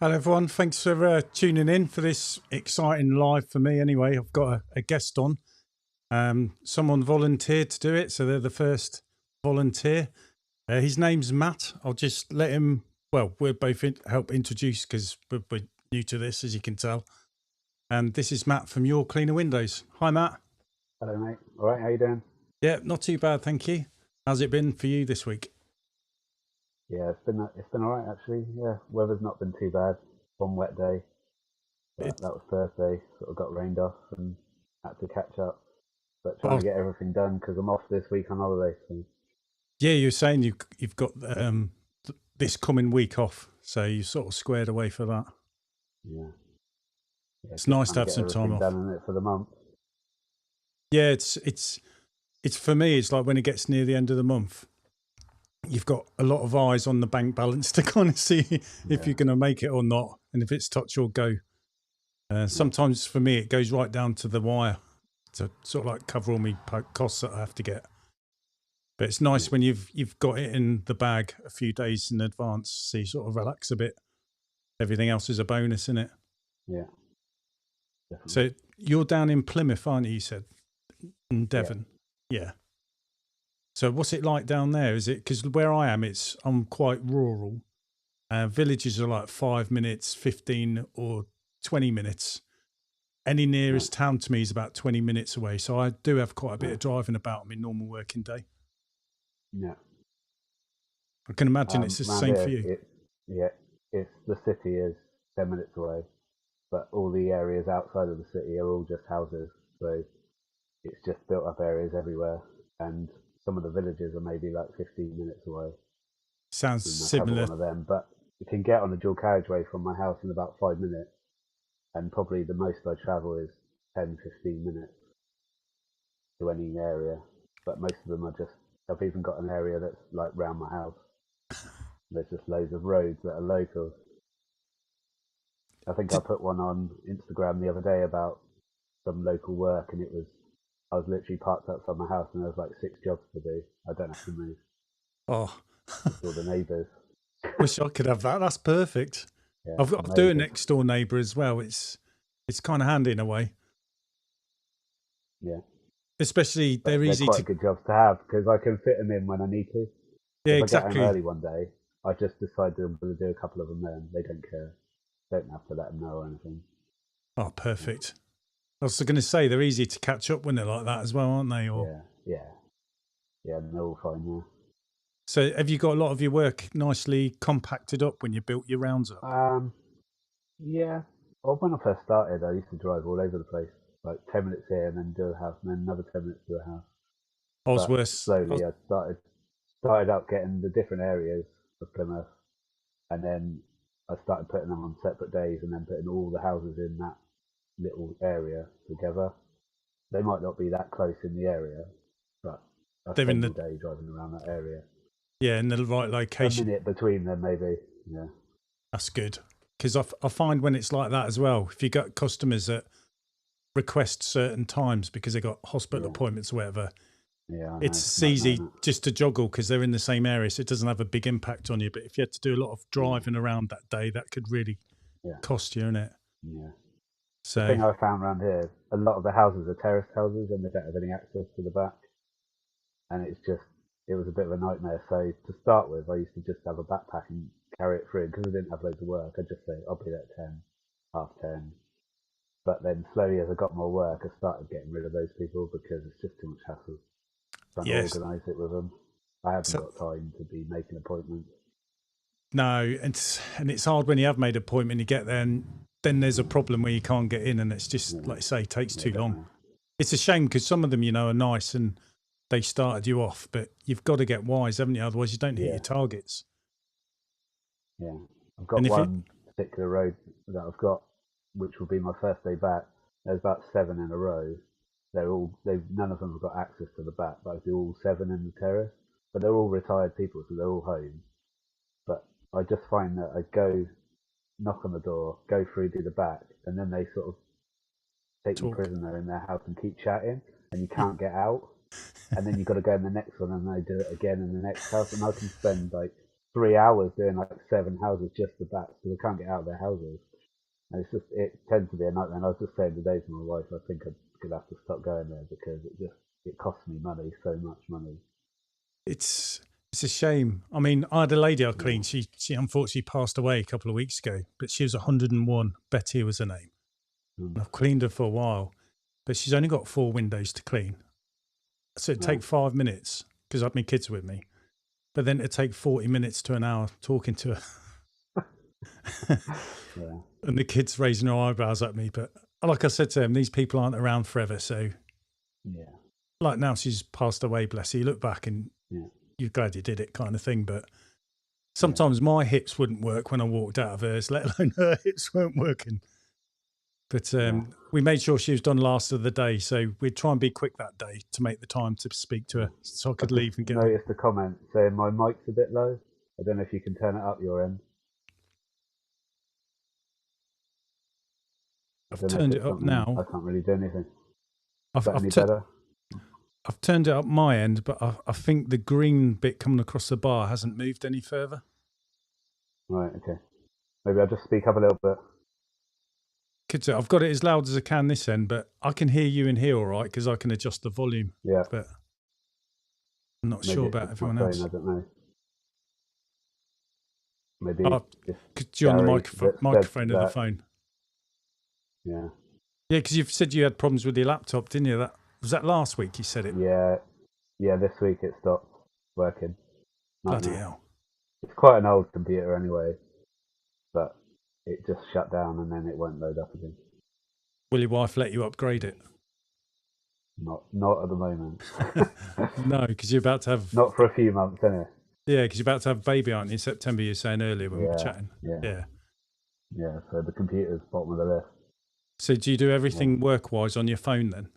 Hello everyone, thanks for tuning in for this exciting live for me anyway. I've got a guest on. Someone volunteered to do it, so they're the first volunteer. His name's Matt. I'll just let him, well, we'll both help introduce because we're new to this, as you can tell. And this is Matt from Your Cleaner Windows. Hi Matt. Hello mate, all right, how you doing? Yeah, not too bad, thank you. How's it been for you this week? Yeah, it's been all right actually. Yeah, weather's not been too bad. One wet day, but that was Thursday. Sort of got rained off and had to catch up. But trying to get everything done because I'm off this week on holiday. So. Yeah, you're saying you've got this coming week off, so you sort of squared away for that. Yeah, it's nice to have some time off. Done in it for the month. Yeah, it's for me. It's like when it gets near the end of the month, you've got a lot of eyes on the bank balance to kind of see if you're going to make it or not, and if it's touch or go. Sometimes for me, it goes right down to the wire to sort of like cover all my costs that I have to get. But it's nice when you've got it in the bag a few days in advance, so you sort of relax a bit. Everything else is a bonus, isn't it? Yeah. Definitely. So you're down in Plymouth, aren't you? You said in Devon. Yeah. So what's it like down there? Is it because where I am, I'm quite rural. Villages are like 5 minutes, 15 or 20 minutes. Any nearest town to me is about 20 minutes away. So I do have quite a bit of driving about my normal working day. Yeah. I can imagine it's the same for you. It's the city is 10 minutes away, but all the areas outside of the city are all just houses. So it's just built up areas everywhere. And some of the villages are maybe like 15 minutes away. Sounds similar. One of them, but you can get on a dual carriageway from my house in about 5 minutes. And probably the most I travel is 10, 15 minutes to any area. But most of them are just, I've even got an area that's like round my house. There's just loads of roads that are local. I think I put one on Instagram the other day about some local work, and I was literally parked outside my house and there was like 6 jobs to do. I don't have to move. Oh. All the neighbours. Wish I could have that. That's perfect. Yeah, I've got to do a next door neighbour as well. It's kind of handy in a way. Yeah. Especially they're easy quite good jobs to have because I can fit them in when I need to. Yeah, if exactly. I get home early one day, I just decide I'm going to do a couple of them then. They don't care. Don't have to let them know or anything. Oh, perfect. I was going to say they're easy to catch up when they're like that as well, aren't they? Or... Yeah, they're all fine, yeah. So have you got a lot of your work nicely compacted up when you built your rounds up? Yeah. Well, when I first started, I used to drive all over the place, like 10 minutes here and then do a house and then another 10 minutes to a house. Slowly, I started out getting the different areas of Plymouth, and then I started putting them on separate days and then putting all the houses in that little area together. They might not be that close in the area, but I spend all day driving around that area. Yeah, in the right location. A minute between them, maybe. Yeah, that's good. Because I find when it's like that as well, if you got customers that request certain times because they got hospital appointments or whatever, it's easy just to juggle because they're in the same area, so it doesn't have a big impact on you. But if you had to do a lot of driving around that day, that could really cost you, innit? Yeah. So the thing I found around here, a lot of the houses are terraced houses and they don't have any access to the back, and it was a bit of a nightmare. So to start with, I used to just have a backpack and carry it through because I didn't have loads of work. I'd just say, I'll be there at 10, 10:30. But then slowly as I got more work, I started getting rid of those people because it's just too much hassle trying to organise it with them. I haven't got time to be making appointments. No, and it's hard when you have made an appointment, you get there and then there's a problem where you can't get in and it's just, like you say, takes too long. It's a shame because some of them, are nice and they started you off, but you've got to get wise, haven't you? Otherwise you don't hit your targets. Yeah. I've got one particular road that I've got, which will be my first day back. There's about 7 in a row. None of them have got access to the back, but I do all 7 in the terrace. But they're all retired people, so they're all home. But I just find that I go, knock on the door, go through, do the back, and then they sort of take you prisoner in their house and keep chatting, and you can't get out. And then you've got to go in the next one, and they do it again in the next house. And I can spend like 3 hours doing like 7 houses just the back, so they can't get out of their houses. And it tends to be a nightmare. And I was just saying today to my wife, I think I'm gonna have to stop going there because it costs me money, so much money. It's a shame. I mean, I had a lady I cleaned. She unfortunately passed away a couple of weeks ago, but she was 101. Betty was her name. And I've cleaned her for a while, but she's only got 4 windows to clean. So it'd take 5 minutes because I had my kids with me, but then it'd take 40 minutes to an hour talking to her. And the kids raising their eyebrows at me. But like I said to them, these people aren't around forever. So like now she's passed away, bless her. You look back and you're glad you did it, kind of thing. But sometimes my hips wouldn't work when I walked out of hers, let alone her hips weren't working. But we made sure she was done last of the day, so we'd try and be quick that day to make the time to speak to her, so I could leave and get. I noticed a comment saying my mic's a bit low. I don't know if you can turn it up your end. I've turned it up now. I can't really do anything. I've turned it up my end, but I think the green bit coming across the bar hasn't moved any further. Right, okay. Maybe I'll just speak up a little bit. I've got it as loud as I can this end, but I can hear you in here all right because I can adjust the volume. Yeah. But I'm not sure about everyone else. I don't know. Maybe you're on the microphone of the phone. Yeah. Yeah, because you've said you had problems with your laptop, didn't you? Was that last week you said it? Yeah, this week it stopped working. Bloody hell. It's quite an old computer anyway, but it just shut down and then it won't load up again. Will your wife let you upgrade it? Not at the moment. No, because you're about to have... Not for a few months, anyway. Yeah, because you're about to have a baby, aren't you? In September, you were saying earlier when we were chatting. Yeah, so the computer's bottom of the list. So do you do everything work-wise on your phone then?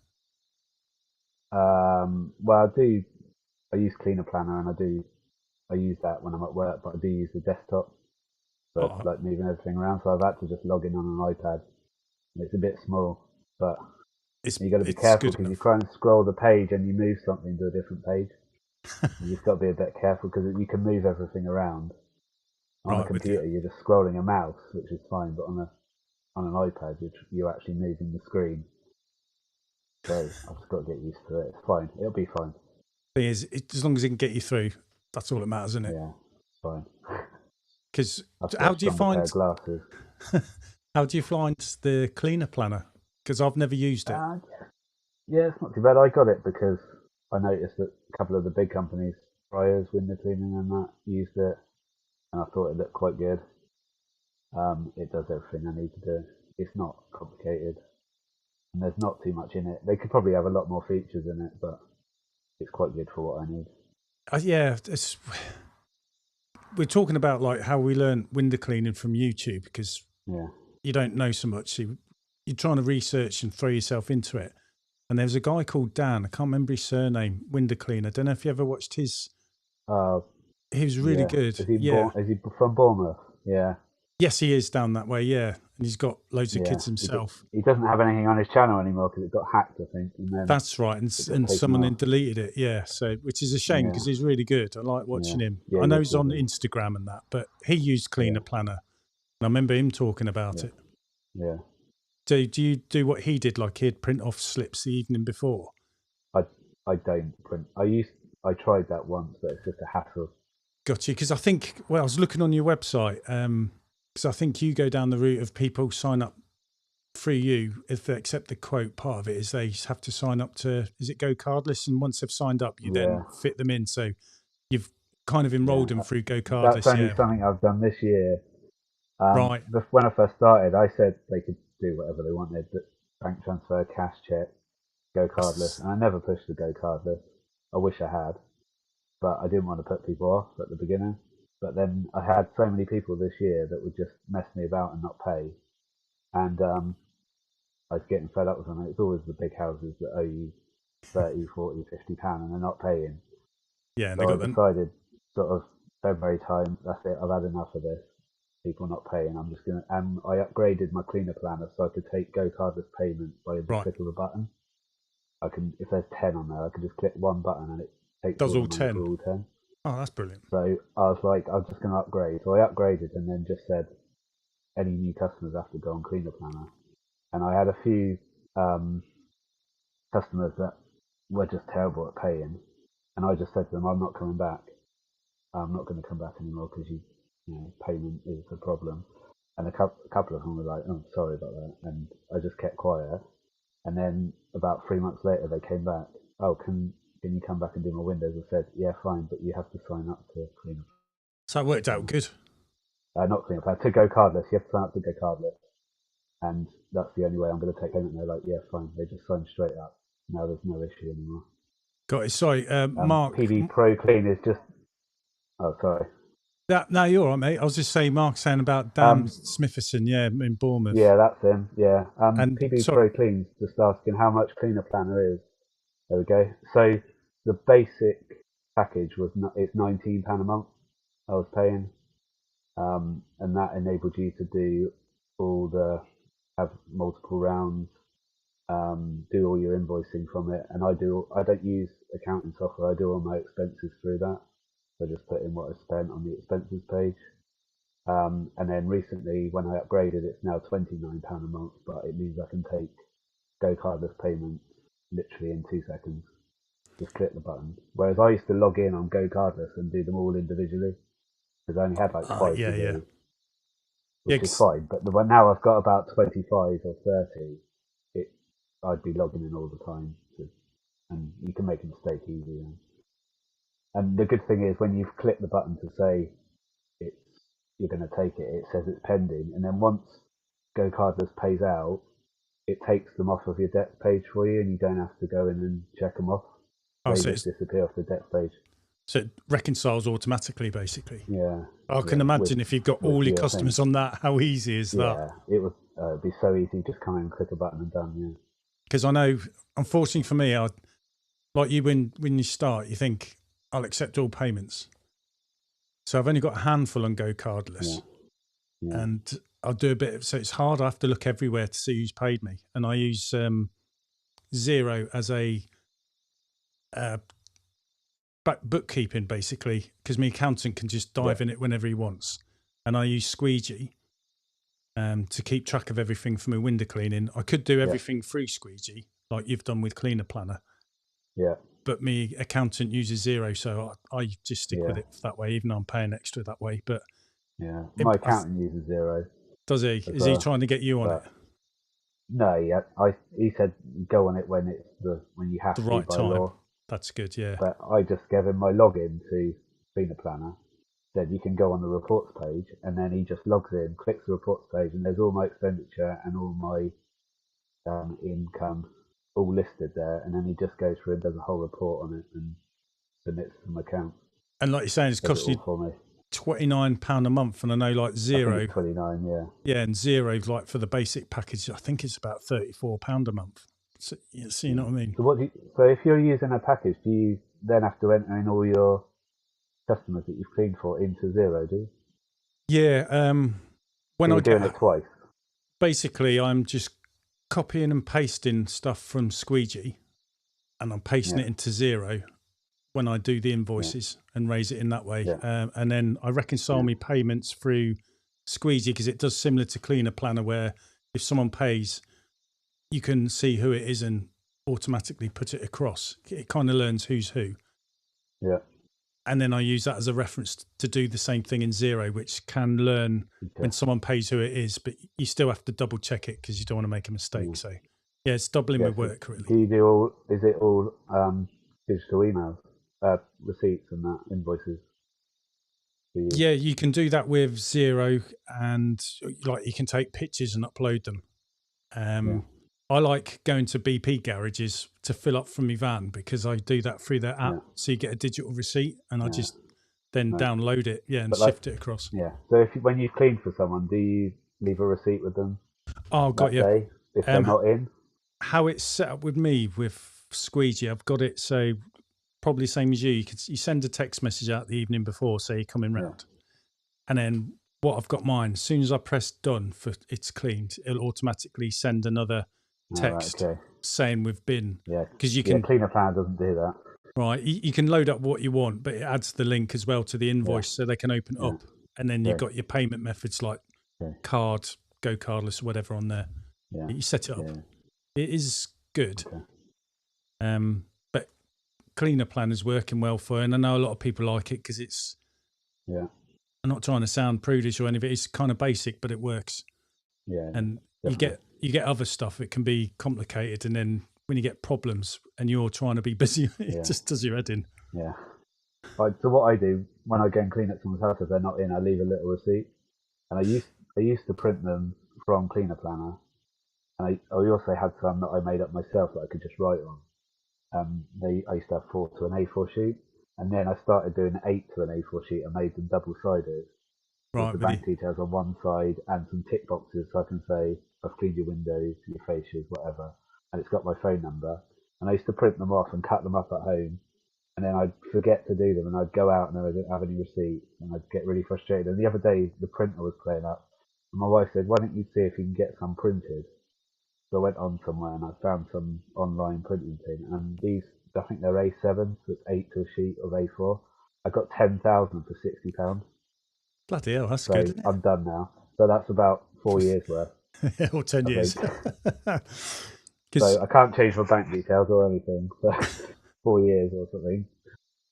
Well, I use Cleaner Planner and I use that when I'm at work, but I do use the desktop. So like moving everything around. So I've had to just log in on an iPad. And it's a bit small, but you've got to be careful because you try and scroll the page and you move something to a different page. You've got to be a bit careful because you can move everything around. On a computer, you're just scrolling a mouse, which is fine, but on an iPad, you're actually moving the screen. So I've just got to get used to it. It's fine. It'll be fine. Thing is, as long as it can get you through, that's all that matters, isn't it? Yeah, it's fine. Because how do you find glasses? How do you find the Cleaner Planner? Because I've never used it. Yeah, it's not too bad. I got it because I noticed that a couple of the big companies, Fryers, window cleaning and that, used it, and I thought it looked quite good. It does everything I need to do. It's not complicated, and there's not too much in it. They could probably have a lot more features in it, but it's quite good for what I need. We're talking about like how we learn window cleaning from YouTube because you don't know so much. You're trying to research and throw yourself into it. And there's a guy called Dan. I can't remember his surname. Window cleaner. I don't know if you ever watched his. He was really good. Is he from Bournemouth? Yeah. Yes, he is down that way. Yeah, and he's got loads of kids himself. He doesn't have anything on his channel anymore because it got hacked, I think. And then that's right, and someone then deleted it. Yeah, so which is a shame because he's really good. I like watching him. Yeah, I know he's on Instagram and that, but he used Cleaner Planner, and I remember him talking about it. Yeah. So do you do what he did? Like he'd print off slips the evening before. I don't print. I tried that once, but it's just a hassle. Got you. Because I think, I was looking on your website, because I think you go down the route of people sign up through you. If they accept the quote, part of it is they have to sign up to, is it Go Cardless? And once they've signed up, you then fit them in. So you've kind of enrolled them through Go Cardless. That's only something I've done this year. Right. When I first started, I said they could do whatever they wanted, but bank transfer, cash check, Go Cardless. And I never pushed the Go Cardless. I wish I had. But I didn't want to put people off at the beginning. But then I had so many people this year that would just mess me about and not pay. And I was getting fed up with them. It's always the big houses that owe you 30, 40, 50 pounds and they're not paying. Yeah, and so I decided sort of February time, that's it, I've had enough of this. People not paying. I'm just going to... And I upgraded my Cleaner Planner so I could take Go Cardless payment by the click of a button. I can, if there's 10 on there, I could just click one button and it takes does all 10. All 10. Oh, that's brilliant. So I was like, I'm just going to upgrade. So I upgraded and then just said, any new customers have to go on Cleaner Planner. And I had a few customers that were just terrible at paying. And I just said to them, I'm not coming back. I'm not going to come back anymore because you know, payment is a problem. And a couple of them were like, oh, sorry about that. And I just kept quiet. And then about 3 months later, they came back. Oh, can you come back and do my windows? I said, yeah, fine, but you have to sign up to Cleaner. So it worked out good. Not Cleaner Plan, to go cardless. You have to sign up to go cardless. And that's the only way I'm going to take payment. And they're like, yeah, fine. They just signed straight up. Now there's no issue anymore. Got it. Sorry, Mark. PV Pro Clean is just... Oh, sorry. No, you're all right, mate. I was just saying, Mark saying about Dan Smitherson, yeah, in Bournemouth. Yeah, that's him. Yeah. And PV Pro Clean's just asking how much Cleaner Planner is. There we go. So the basic package it's £19 a month I was paying, and that enabled you to do have multiple rounds, do all your invoicing from it, and I don't use accounting software. I do all my expenses through that. So I just put in what I spent on the expenses page. And then recently, when I upgraded, it's now £29 a month, but it means I can take go cardless payments literally in 2 seconds. Just click the button. Whereas I used to log in on go cardless and do them all individually because I only had like 5 to do, which is fine. But now I've got about 25 or 30, I'd be logging in all the time, and you can make a mistake easy. And the good thing is when you've clicked the button to say you're going to take it, it says it's pending, and then once Go Cardless pays out, it takes them off of your debts page for you, and you don't have to go in and check them off. They just disappear off the debts page. So it reconciles automatically, basically. Yeah. I can imagine if you've got all your customers on that, how easy is that? Yeah, it would be so easy. Just come in and click a button and done. Yeah. Because I know, unfortunately for me, like you when you start, you think I'll accept all payments. So I've only got a handful on Go Cardless, and I'll do a bit. So it's hard. I have to look everywhere to see who's paid me, and I use Xero as a bookkeeping basically, because my accountant can just dive in it whenever he wants, and I use Squeegee to keep track of everything for my window cleaning. I could do everything through Squeegee, like you've done with Cleaner Planner. Yeah. But my accountant uses Xero, so I just stick with it that way, even though I'm paying extra that way. But my accountant uses Xero. Does he? Is he trying to get you on it? No, he said go on it when you have the to right by time. law. That's good, yeah. But I just gave him my login to Cleaner Planner. Said you can go on the reports page, and then he just logs in, clicks the reports page, and there's all my expenditure and all my income all listed there, and then he just goes through and does a whole report on it and submits to my account. And like you're saying, it's cost you £29 a month, and I know like Xero. 29, yeah, and Xero's like for the basic package, I think it's about £34 a month. So you know what I mean? So if you're using a package, do you then have to enter in all your customers that you've cleaned for into Xero? Do you? Yeah. When I'm doing it twice. Basically, I'm just copying and pasting stuff from Squeegee, and I'm pasting it into Xero when I do the invoices and raise it in that way. And then I reconcile my payments through Squeegee, because it does similar to Cleaner Planner, where if someone pays, you can see who it is and automatically put it across. It kind of learns who's who. Yeah. And then I use that as a reference to do the same thing in Xero, which can learn when someone pays who it is, but you still have to double check it because you don't want to make a mistake. So yeah, it's doubling my work really. Do you do is it all digital emails, receipts and that, invoices? Yeah, you can do that with Xero, and like you can take pictures and upload them. I like going to BP garages to fill up from my van because I do that through their app. So you get a digital receipt, and I just then download it, and shift it across. Yeah. So when you clean for someone, do you leave a receipt with them? Oh, got you. Day, if they're not in? How it's set up with me with Squeegee, I've got it so probably same as you. You send a text message out the evening before, say you're coming round, and then what I've got mine, as soon as I press done for it's cleaned, it'll automatically send another text saying we've been. Yeah, because you can. Cleaner Planner doesn't do that. Right. You can load up what you want, but it adds the link as well to the invoice so they can open it up. And then you've got your payment methods like card, go cardless, or whatever on there. Yeah. You set it up. It is good. Okay. But Cleaner Plan is working well for you. And I know a lot of people like it because it's, I'm not trying to sound prudish or anything. It's kind of basic, but it works. Yeah. And definitely. you get other stuff. It can be complicated. And then when you get problems and you're trying to be busy, it just does your head in. Yeah. So what I do when I go and clean at someone's house, if they're not in, I leave a little receipt. And I used to print them from Cleaner Planner. And I also had some that I made up myself that I could just write on. I used to have 4 to an A4 sheet. And then I started doing 8 to an A4 sheet and made them double-sided. Right, with the bank details on one side and some tick boxes so I can say, I've cleaned your windows, your fascias, whatever. And it's got my phone number. And I used to print them off and cut them up at home. And then I'd forget to do them and I'd go out and I didn't have any receipts and I'd get really frustrated. And the other day, the printer was playing up. And my wife said, why don't you see if you can get some printed? So I went on somewhere and I found some online printing thing. And these, I think they're A7, so it's 8 to a sheet of A4. I got 10,000 for £60. Bloody hell, that's so good. Isn't it? I'm done now. So that's about 4 years worth. Or 10 years. So I can't change my bank details or anything for 4 years or something.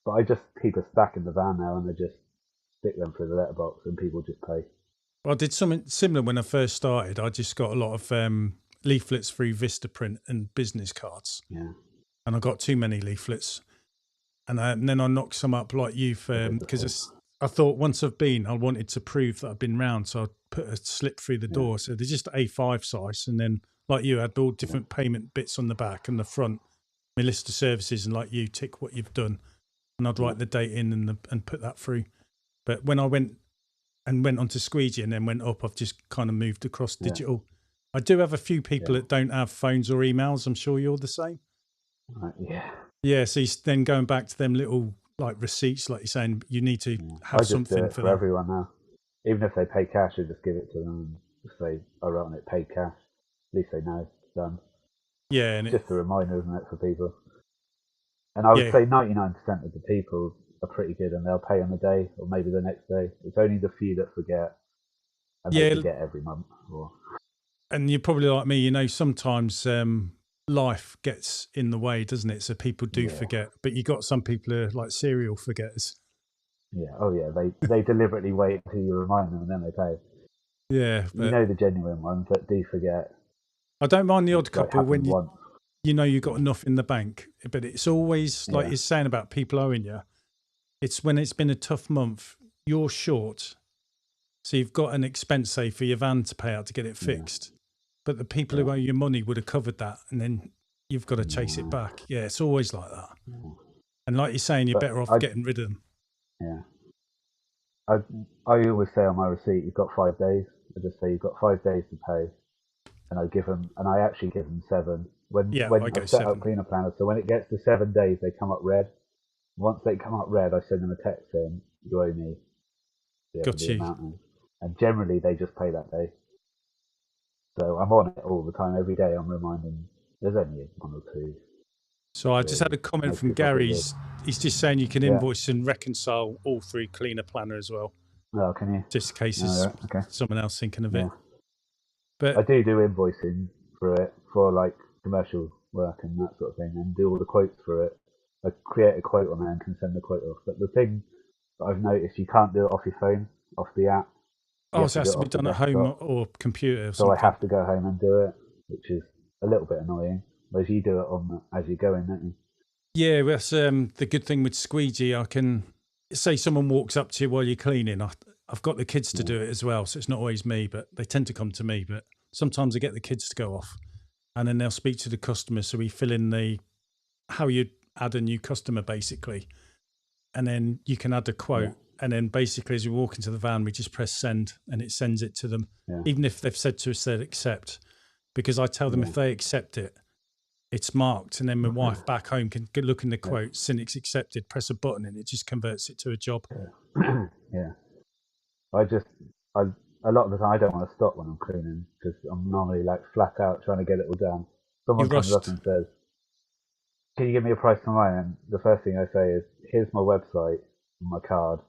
But I just keep a stack in the van now and I just stick them through the letterbox and people just pay. Well, I did something similar when I first started. I just got a lot of leaflets through Vistaprint and business cards. Yeah. And I got too many leaflets. And then I knocked some up like you because I thought once I've been, I wanted to prove that I've been round. So I put a slip through the door. So they're just A5 size. And then like you had all different payment bits on the back and the front, my list of services, and like you tick what you've done. And I'd write the date in and put that through. But when I went onto Squeegee and then went up, I've just kind of moved across digital. I do have a few people that don't have phones or emails. I'm sure you're the same. Yeah. So then going back to them little like receipts, like you're saying, you need to have something for them. Everyone now. Even if they pay cash, I just give it to them and say, I wrote on it, paid cash. At least they know it's done. Yeah. And it's just a reminder, isn't it, for people? And I would say 99% of the people are pretty good and they'll pay on the day or maybe the next day. It's only the few that forget and they forget every month. And you're probably like me, you know, sometimes life gets in the way, doesn't it? So people do forget, but you got some people who are like serial forgetters. Yeah. Oh yeah. They deliberately wait until you remind them and then they pay. Yeah. You know the genuine ones that do forget. I don't mind the odd couple when you know you got enough in the bank, but it's always like you're saying about people owing you. It's when it's been a tough month, you're short. So you've got an expense, say, for your van to pay out to get it fixed. But the people who owe you money would have covered that. And then you've got to chase it back. Yeah, it's always like that. And like you're saying, you're better off getting rid of them. Yeah. I always say on my receipt, you've got 5 days. I just say you've got 5 days to pay. And I actually give them 7. When I set up Cleaner Planner, so when it gets to 7 days, they come up red. Once they come up red, I send them a text saying, you owe me the amount. And generally, they just pay that day. So I'm on it all the time. Every day I'm reminding, there's only 1 or 2. So I just had a comment from Gary. He's just saying you can invoice and reconcile all through Cleaner Planner as well. Oh, can you? Just in case someone else thinking of it. But I do invoicing for it, for like commercial work and that sort of thing, and do all the quotes for it. I create a quote on there and can send the quote off. But the thing that I've noticed, you can't do it off your phone, off the app. So it has to be done at home or computer or something. So I have to go home and do it, which is a little bit annoying. Whereas you do it as you're going, don't you? Yeah, that's the good thing with Squeegee. I can say someone walks up to you while you're cleaning. I've got the kids to do it as well, so it's not always me, but they tend to come to me. But sometimes I get the kids to go off, and then they'll speak to the customer. So we fill in how you add a new customer, basically, and then you can add a quote. And then basically, as we walk into the van, we just press send, and it sends it to them, even if they've said to us they'd accept. Because I tell them if they accept it, it's marked, and then my wife back home can look in the quote, Cynic's accepted, press a button, and it just converts it to a job. Yeah. A lot of the time I don't want to stop when I'm cleaning because I'm normally like flat out trying to get it all done. Someone comes up and says, can you give me a price for mine? And the first thing I say is, here's my website, my card.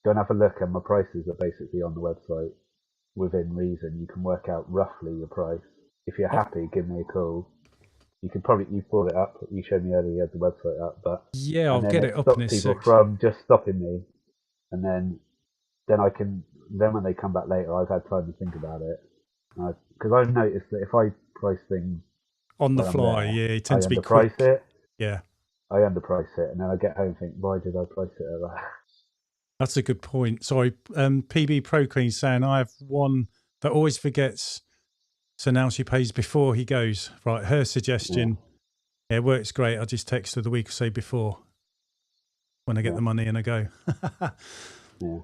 Go and have a look, and my prices are basically on the website. Within reason, you can work out roughly your price. If you're happy, give me a call. You brought it up. You showed me earlier you had the website up, but yeah, I'll and then get it it up in stops a people sec. from just stopping me, and then I can when they come back later, I've had time to think about it. Because I've noticed that if I price things On the when I'm fly, there, yeah, it I tends to be underprice quick. it. Yeah, And then I get home and think, why did I price it at that? that's a good point. Sorry, PB Pro Queen saying I have one that always forgets, so now she pays before he goes. Right, her suggestion, yeah, it works great. I just text her the week or so before when I get the money and I go. Yeah.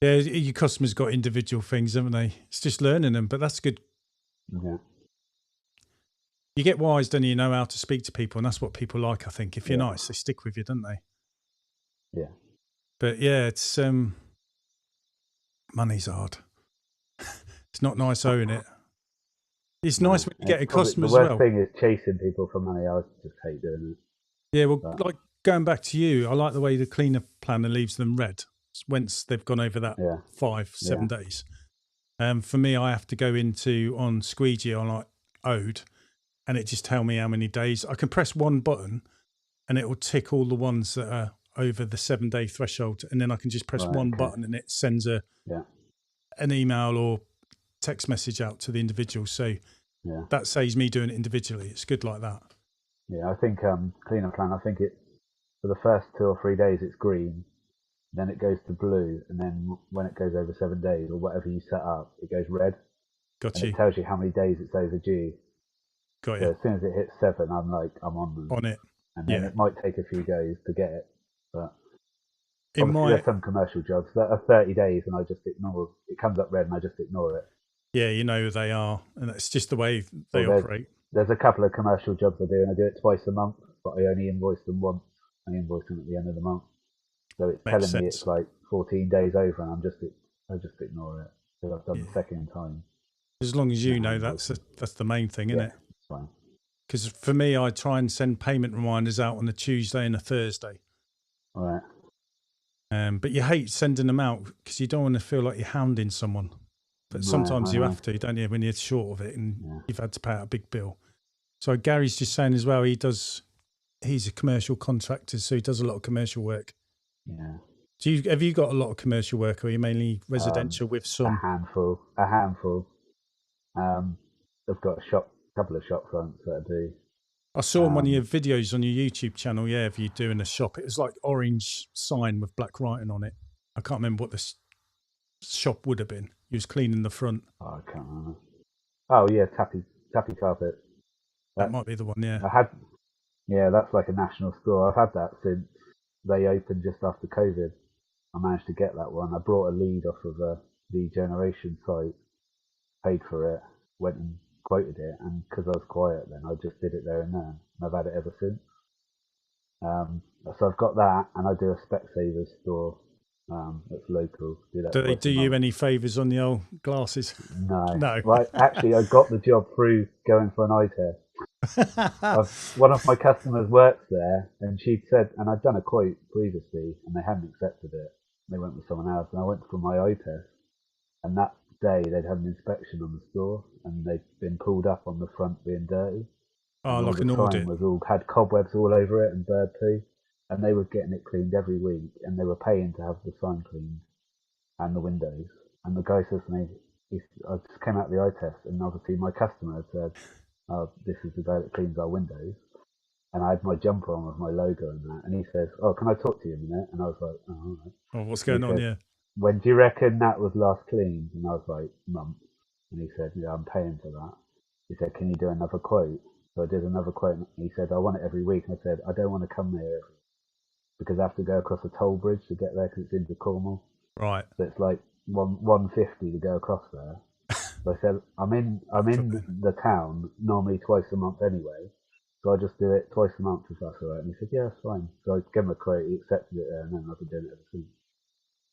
Yeah, your customers got individual things, haven't they? It's just learning them, but that's good. Yeah. You get wise, don't you? You know how to speak to people, and that's what people like, I think. If you're nice, they stick with you, don't they? Yeah. But yeah, it's money's hard. It's not nice owing it. It's nice when you get a customer the as worst well. thing is chasing people for money. I just hate doing it. Yeah, well, like going back to you, I like the way the cleaner planner leaves them red once they've gone over that 5-7 days. For me, I have to go into on Squeegee on like owed, and it just tell me how many days. I can press one button, and it will tick all the ones that are over the 7-day threshold, and then I can just press one button, and it sends an email or text message out to the individual. So that saves me doing it individually. It's good like that. Yeah, I think cleaner plan. I think it for the first 2 or 3 days it's green, then it goes to blue, and then when it goes over 7 days or whatever you set up, it goes red. Got and you. It tells you how many days it's overdue. Got so you. as soon as it hits 7, I'm on them. On it. And then it might take a few days to get it, but obviously there's some commercial jobs that are 30 days, and I just ignore. It comes up red, and I just ignore it. Yeah, you know who they are, and that's just the way they operate. There's a couple of commercial jobs I do, and I do it twice a month, but I only invoice them once. I invoice them at the end of the month, so it's telling me it's like 14 days over, and I just ignore it because I've done the second time. As long as you know, that's the main thing, isn't it? It's fine. Because for me, I try and send payment reminders out on a Tuesday and a Thursday. All right. But you hate sending them out because you don't want to feel like you're hounding someone. But sometimes you have to, don't you, when you're short of it and you've had to pay out a big bill. So Gary's just saying as well, he's a commercial contractor, so he does a lot of commercial work. Yeah. Have you got a lot of commercial work, or are you mainly residential with some? A handful. I've got a couple of shop fronts that I do. I saw one of your videos on your YouTube channel, of you doing a shop. It was like orange sign with black writing on it. I can't remember what the shop would have been. You was cleaning the front. Oh, I can't remember. Oh yeah, tappy carpet. That might be the one, yeah. That's like a national store. I've had that since they opened just after COVID. I managed to get that one. I brought a lead off of a lead generation site, paid for it, went and quoted it, and because I was quiet then, I just did it there and then. And I've had it ever since. So I've got that, and I do a Specsavers store that's local. Do they do you any favours on the old glasses? No. Well, actually, I got the job through going for an eye test. One of my customers works there, and she said, and I'd done a quote previously, and they hadn't accepted it. They went with someone else, and I went for my eye test, and that day they'd had an inspection on the store, and they'd been pulled up on the front being dirty. Oh, like an audit. Had cobwebs all over it and bird poo, and they were getting it cleaned every week, and they were paying to have the sign cleaned and the windows. And the guy says to me, I just came out of the eye test, and obviously my customer had said, this is the guy that cleans our windows. And I had my jumper on with my logo and that. And he says, oh, can I talk to you a minute? And I was like, oh, all right. Oh, what's going on here? When do you reckon that was last cleaned? And I was like, month. And he said, yeah, I'm paying for that. He said, can you do another quote? So I did another quote. And he said, I want it every week. And I said, I don't want to come here because I have to go across a toll bridge to get there because it's into Cornwall. Right. So it's like $150 to go across there. So I said, I'm in the town normally twice a month anyway. So I just do it twice a month if that's all right. And he said, yeah, that's fine. So I gave him a quote, he accepted it there, and then I've been doing it ever since.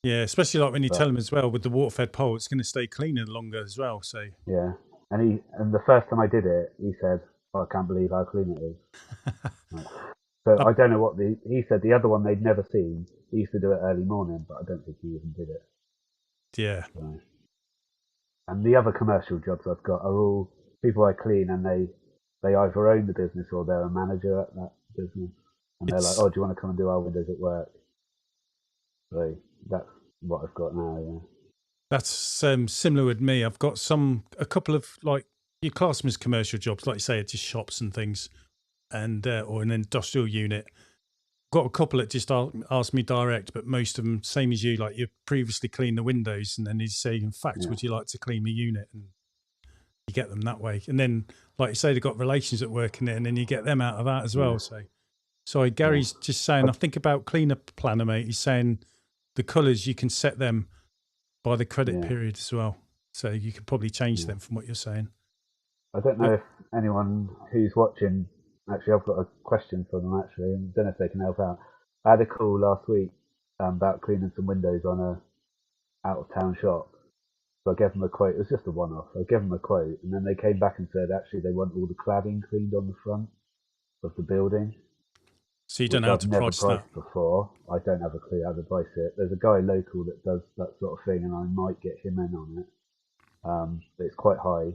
Yeah, especially like when you tell him as well with the water-fed pole, it's going to stay cleaner longer as well. So yeah, and the first time I did it, he said, I can't believe how clean it is. So I don't know what he said. The other one they'd never seen. He used to do it early morning, but I don't think he even did it. Yeah. So. And the other commercial jobs I've got are all people I clean, and they either own the business or they're a manager at that business, and they're like, "Oh, do you want to come and do our windows at work?" So that's what I've got now. Yeah. That's similar with me. I've got a couple of like your class them as commercial jobs, like you say, just shops and things, and or an industrial unit. Got a couple that just ask me direct, but most of them, same as you, like you previously cleaned the windows, and then you say, in fact, would you like to clean the unit? And you get them that way. And then, like you say, they've got relations at work in it, and then you get them out of that as well. So, sorry, Gary's just saying, I think about cleaner planner, mate. He's saying the colours, you can set them by the credit period as well. So you could probably change them from what you're saying. I don't know if anyone who's watching, actually, I've got a question for them, actually, and I don't know if they can help out. I had a call last week about cleaning some windows on a out-of-town shop. So I gave them a quote. It was just a one-off. I gave them a quote, and then they came back and said, actually, they want all the cladding cleaned on the front of the building. So you don't know how to price that before. I don't have a clue how to price it. There's a guy local that does that sort of thing, and I might get him in on it. But it's quite high.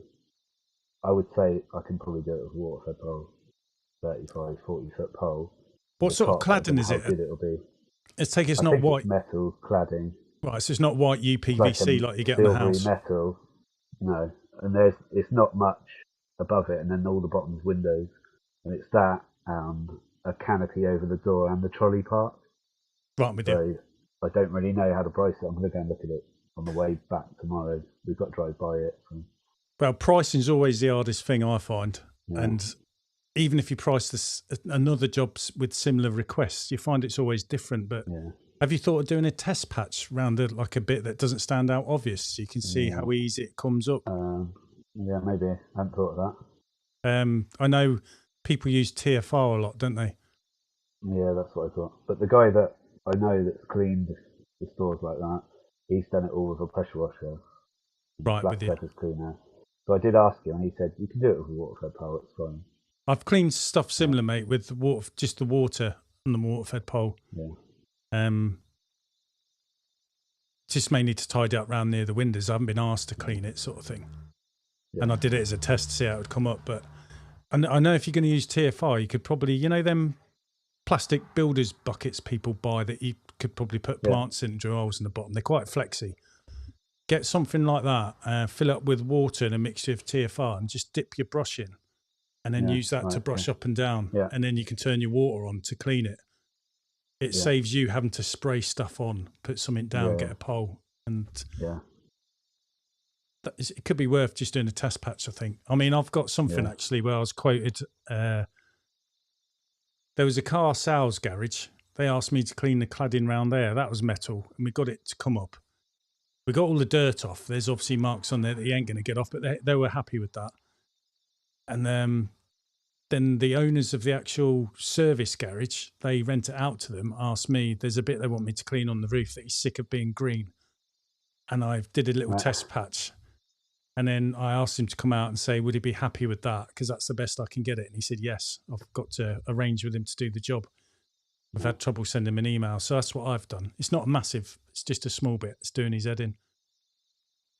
I would say I can probably do it with a water-fed pole, 35, 40-foot pole. What sort of cladding is it? How good it'll be. It's not white. It's metal cladding. Right, so it's not white UPVC like you get in the house. Metal. No, and it's not much above it, and then all the bottom's windows, and it's that and a canopy over the door and the trolley park. Right, with you. I don't really know how to price it. I'm going to go and look at it on the way back tomorrow. We've got to drive by it. So. Well, pricing is always the hardest thing I find, and even if you price another job with similar requests, you find it's always different. But have you thought of doing a test patch around like a bit that doesn't stand out obvious, so you can see how easy it comes up? Yeah, maybe. I hadn't thought of that. I know people use TFR a lot, don't they? Yeah, that's what I thought. But the guy that I know that's cleaned the stores like that, he's done it all with a pressure washer. Right, with you. Cleaner. So I did ask him, and he said, you can do it with a water-fed pole, it's fine. I've cleaned stuff similar, mate, with the water, just the water on the water-fed pole. Yeah. Just mainly to tidy up around near the windows. I haven't been asked to clean it, sort of thing. Yeah. And I did it as a test to see how it would come up. But I know if you're going to use TFR, you could probably, them plastic builders buckets people buy that you could probably put plants in and drill holes in the bottom. They're quite flexy. Get something like that, fill it up with water and a mixture of TFR, and just dip your brush in, and then use that to brush up and down. Yeah. And then you can turn your water on to clean it. It saves you having to spray stuff on, put something down, get a pole, and it could be worth just doing a test patch, I think. I mean, I've got something actually where I was quoted. There was a car sales garage. They asked me to clean the cladding round there. That was metal, and we got it to come up. We got all the dirt off. There's obviously marks on there that you ain't going to get off, but they were happy with that. And then the owners of the actual service garage, they rent it out to them, asked me, there's a bit they want me to clean on the roof that he's sick of being green. And I did a little test patch. And then I asked him to come out and say, would he be happy with that? Because that's the best I can get it. And he said, yes, I've got to arrange with him to do the job. I've had trouble sending him an email. So that's what I've done. It's not a massive, it's just a small bit. It's doing his head in.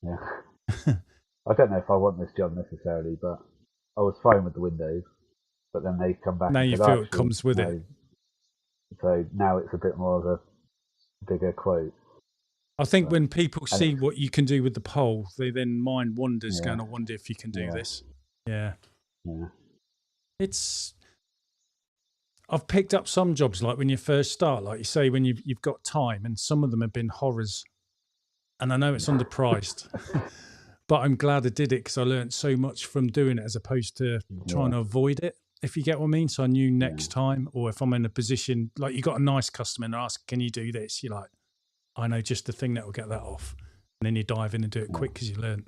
Yeah. I don't know if I want this job necessarily, but I was fine with the windows. But then they come back. Now you feel it comes with it. So now it's a bit more of a bigger quote. I think when people see what you can do with the pole, they then mind wanders, going, I wonder if you can do this. Yeah. I've picked up some jobs like when you first start, like you say, when you've got time, and some of them have been horrors. And I know it's underpriced, but I'm glad I did it because I learned so much from doing it as opposed to trying to avoid it, if you get what I mean. So I knew next time, or if I'm in a position, like you got a nice customer and ask, can you do this? You're like, I know just the thing that will get that off. And then you dive in and do it quick because you learn.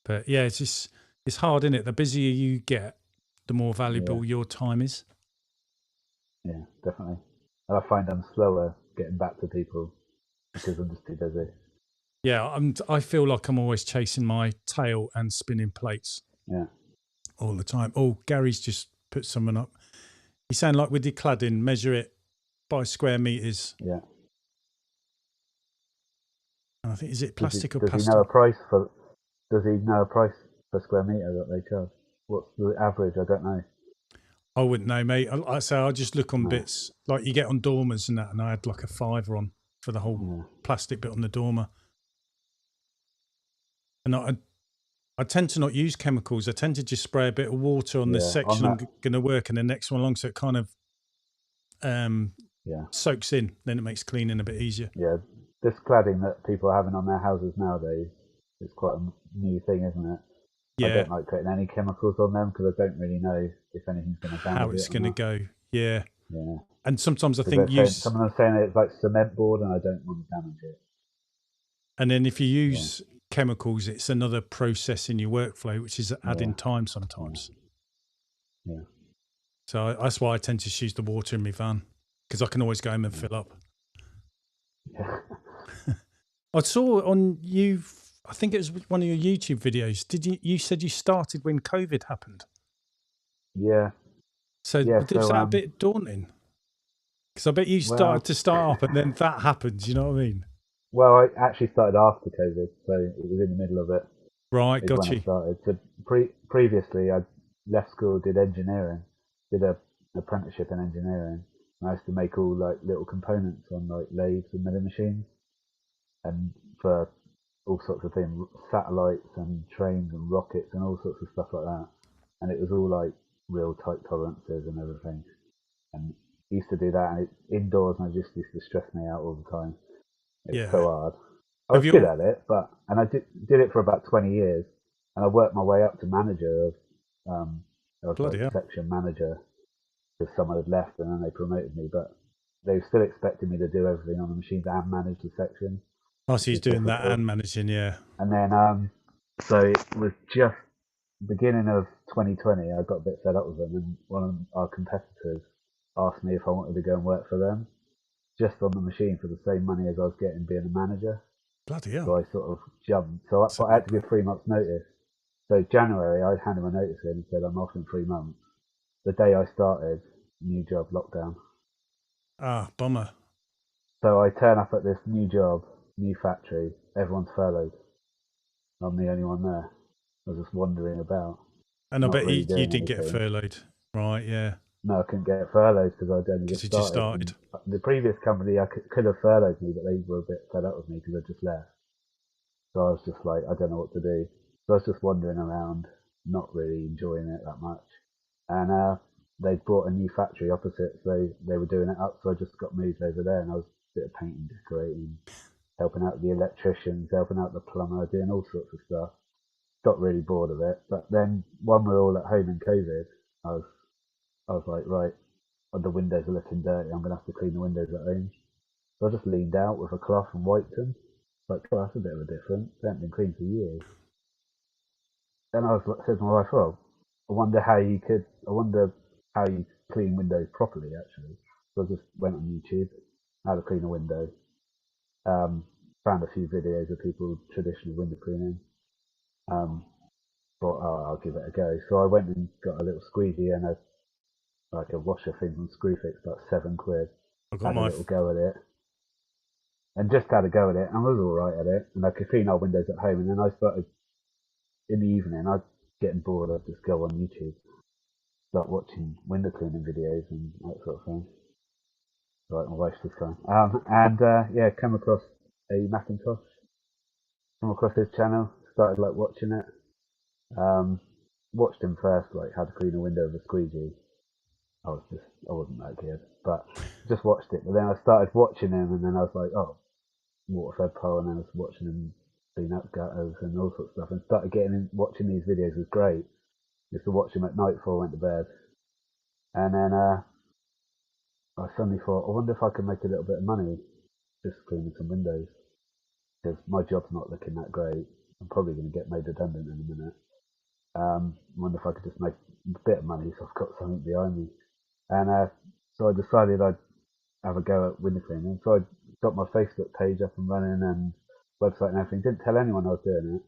But yeah, it's hard, isn't it? The busier you get, the more valuable your time is. Yeah, definitely. And I find I'm slower getting back to people because I'm just too busy. Yeah, I feel like I'm always chasing my tail and spinning plates. Yeah. all the time. Oh, Gary's just put someone up. He's saying, like, with your cladding, measure it by square meters. Yeah. And I think, is it plastic or does plastic? Does he know a price per square meter that they charge? What's the average? I don't know. I wouldn't know, mate. I say I just look on bits like you get on dormers and that, and I had like a £5 on for the whole plastic bit on the dormer. And I tend to not use chemicals. I tend to just spray a bit of water on this section I'm going to work, and the next one along, so it kind of soaks in. Then it makes cleaning a bit easier. Yeah, this cladding that people are having on their houses nowadays is quite a new thing, isn't it? Yeah. I don't like putting any chemicals on them because I don't really know if anything's going to damage how it's going to go. Yeah. And sometimes I think some of them saying it's like cement board, and I don't want to damage it. And then if you use chemicals, it's another process in your workflow, which is adding time sometimes. Yeah. So that's why I tend to use the water in my van, because I can always go home and fill up. Yeah. I saw on you, I think it was one of your YouTube videos. You said you started when COVID happened? Yeah. So was that a bit daunting? Because I bet you started to start up and then that happened, you know what I mean? Well, I actually started after COVID, so it was in the middle of it. Right, got you. I started. So previously, I left school, did engineering, did an apprenticeship in engineering. And I used to make all like little components on like lathes and milling machines, and for all sorts of things, satellites and trains and rockets and all sorts of stuff like that. And it was all like real tight tolerances and everything. And I used to do that, and it's indoors, and it just used to stress me out all the time. It's so hard. I was good at it, and I did it for about 20 years, and I worked my way up to manager of I was like section manager because someone had left, and then they promoted me, but they were still expecting me to do everything on the machines and manage the section. Oh, so he's doing that and managing, yeah. And then so it was just beginning of 2020, I got a bit fed up with them, and one of our competitors asked me if I wanted to go and work for them, just on the machine for the same money as I was getting being a manager. Bloody hell. So I sort of jumped. So I had to give 3 months notice. So January, I handed my notice in and said I'm off in 3 months. The day I started, new job, lockdown. Ah, bummer. So I turn up at this new job, new factory, everyone's furloughed. I'm the only one there. I was just wandering about. And I bet you did get furloughed. Right, yeah. No, I couldn't get furloughed because I'd only just started. The previous company, I could have furloughed me, but they were a bit fed up with me because I just left. So I was just like, I don't know what to do. So I was just wandering around, not really enjoying it that much. And they bought a new factory opposite, so they were doing it up. So I just got moved over there, and I was a bit of painting, decorating, helping out the electricians, helping out the plumber, doing all sorts of stuff. Got really bored of it. But then when we were all at home in COVID, I was like, right, the windows are looking dirty. I'm going to have to clean the windows at home. So I just leaned out with a cloth and wiped them. Like, oh, that's a bit of a difference. They haven't been cleaned for years. Then I said to my wife, oh, I wonder how you clean windows properly, actually. So I just went on YouTube, how to clean a window. Found a few videos of people traditional window cleaning. Thought, oh, I'll give it a go. So I went and got a little squeegee and a washer thing from Screwfix, about £7. Had a little go at it. And just had a go at it, and I was alright at it. And I could clean our windows at home. And then I started, in the evening, I'd getting bored, I'd just go on YouTube, start watching window cleaning videos and that sort of thing. Right, my wife's just gone. Came across a Macintosh. Come across his channel, started like watching it. Watched him first, like how to clean a window with a squeegee. I wasn't that good, but just watched it. But then I started watching him, and then I was like, oh, water-fed pole, and then I was watching him clean up gutters and all sorts of stuff, and started watching these videos was great. Used to watch him at night before I went to bed, and then I suddenly thought, I wonder if I could make a little bit of money just cleaning some windows, because my job's not looking that great. I'm probably going to get made redundant in a minute. I wonder if I could just make a bit of money so I've got something behind me. And so I decided I'd have a go at window cleaning. So I got my Facebook page up and running and website and everything. Didn't tell anyone I was doing it.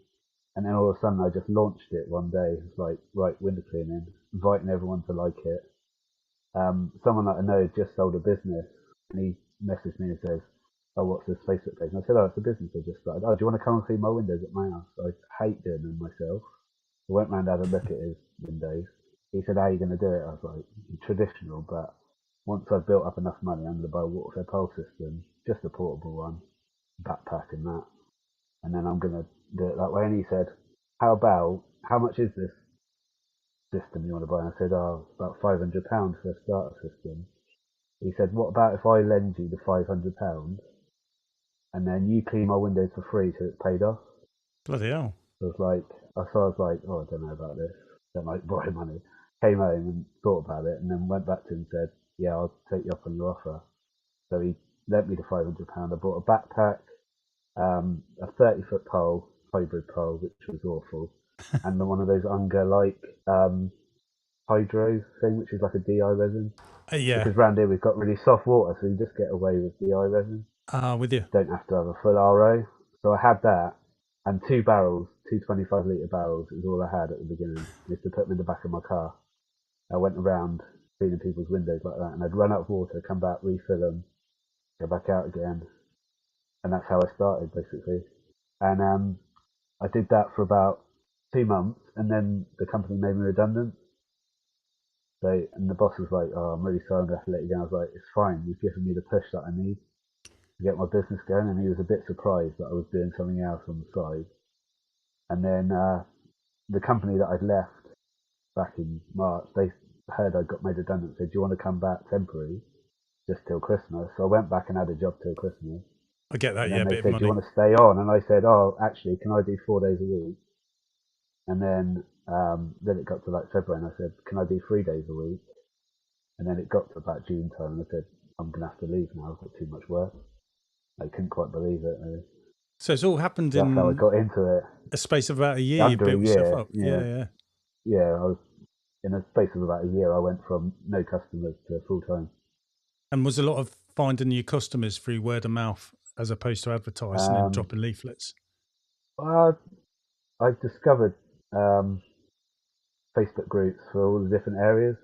And then all of a sudden I just launched it one day. It was like, right, window cleaning, inviting everyone to like it. Someone that I know had just sold a business, and he messaged me and says, "Oh, what's this Facebook page?" And I said, "Oh, it's a business I just started. Oh, do you want to come and clean my windows at my house?" I hate doing them myself. I went round and had a look at his windows. He said, "How are you going to do it?" I was like, "Traditional, but once I've built up enough money, I'm going to buy a water pole system, just a portable one, backpack and that, and then I'm going to do it that way." And he said, how much is this system you want to buy? And I said, "Oh, it's about £500 for a starter system." He said, "What about if I lend you the £500 and then you clean my windows for free till it's paid off?" Bloody hell. I was like, "Oh, I don't know about this. Don't like borrowing money." Came home and thought about it, and then went back to him and said, "Yeah, I'll take you up on your offer." So he lent me the £500. I bought a backpack, a 30-foot pole, hybrid pole, which was awful, and one of those Unger-like hydro thing, which is like a DI resin. Yeah. Because round here we've got really soft water, so you just get away with DI resin. With you. Don't have to have a full RO. So I had that, and two barrels, two 25-litre barrels is all I had at the beginning. I used to put them in the back of my car. I went around cleaning people's windows like that, and I'd run out of water, come back, refill them, go back out again. And that's how I started, basically. And I did that for about 2 months, and then the company made me redundant. So, and the boss was like, "Oh, I'm really sorry, I'm going to have to let you go." I was like, "It's fine, you've given me the push that I need to get my business going." And he was a bit surprised that I was doing something else on the side. And then the company that I'd left back in March, they heard I got made redundant, said, "Do you want to come back temporary just till Christmas?" So I went back and had a job till Christmas. I get that, and yeah. then They said, "Do you want to stay on?" And I said, "Oh, actually, can I do 4 days a week?" And then it got to like February, and I said, "Can I do 3 days a week?" And then it got to about June time, and I said, "I'm going to have to leave now. I've got too much work." I couldn't quite believe it. Really. So it's all happened That's how I in got into it. a space of about a year. You Under a built yourself year, up. Yeah. yeah. I was in a space of about a year. I went from no customers to full time. And was a lot of finding your customers through word of mouth as opposed to advertising and dropping leaflets? I discovered Facebook groups for all the different areas.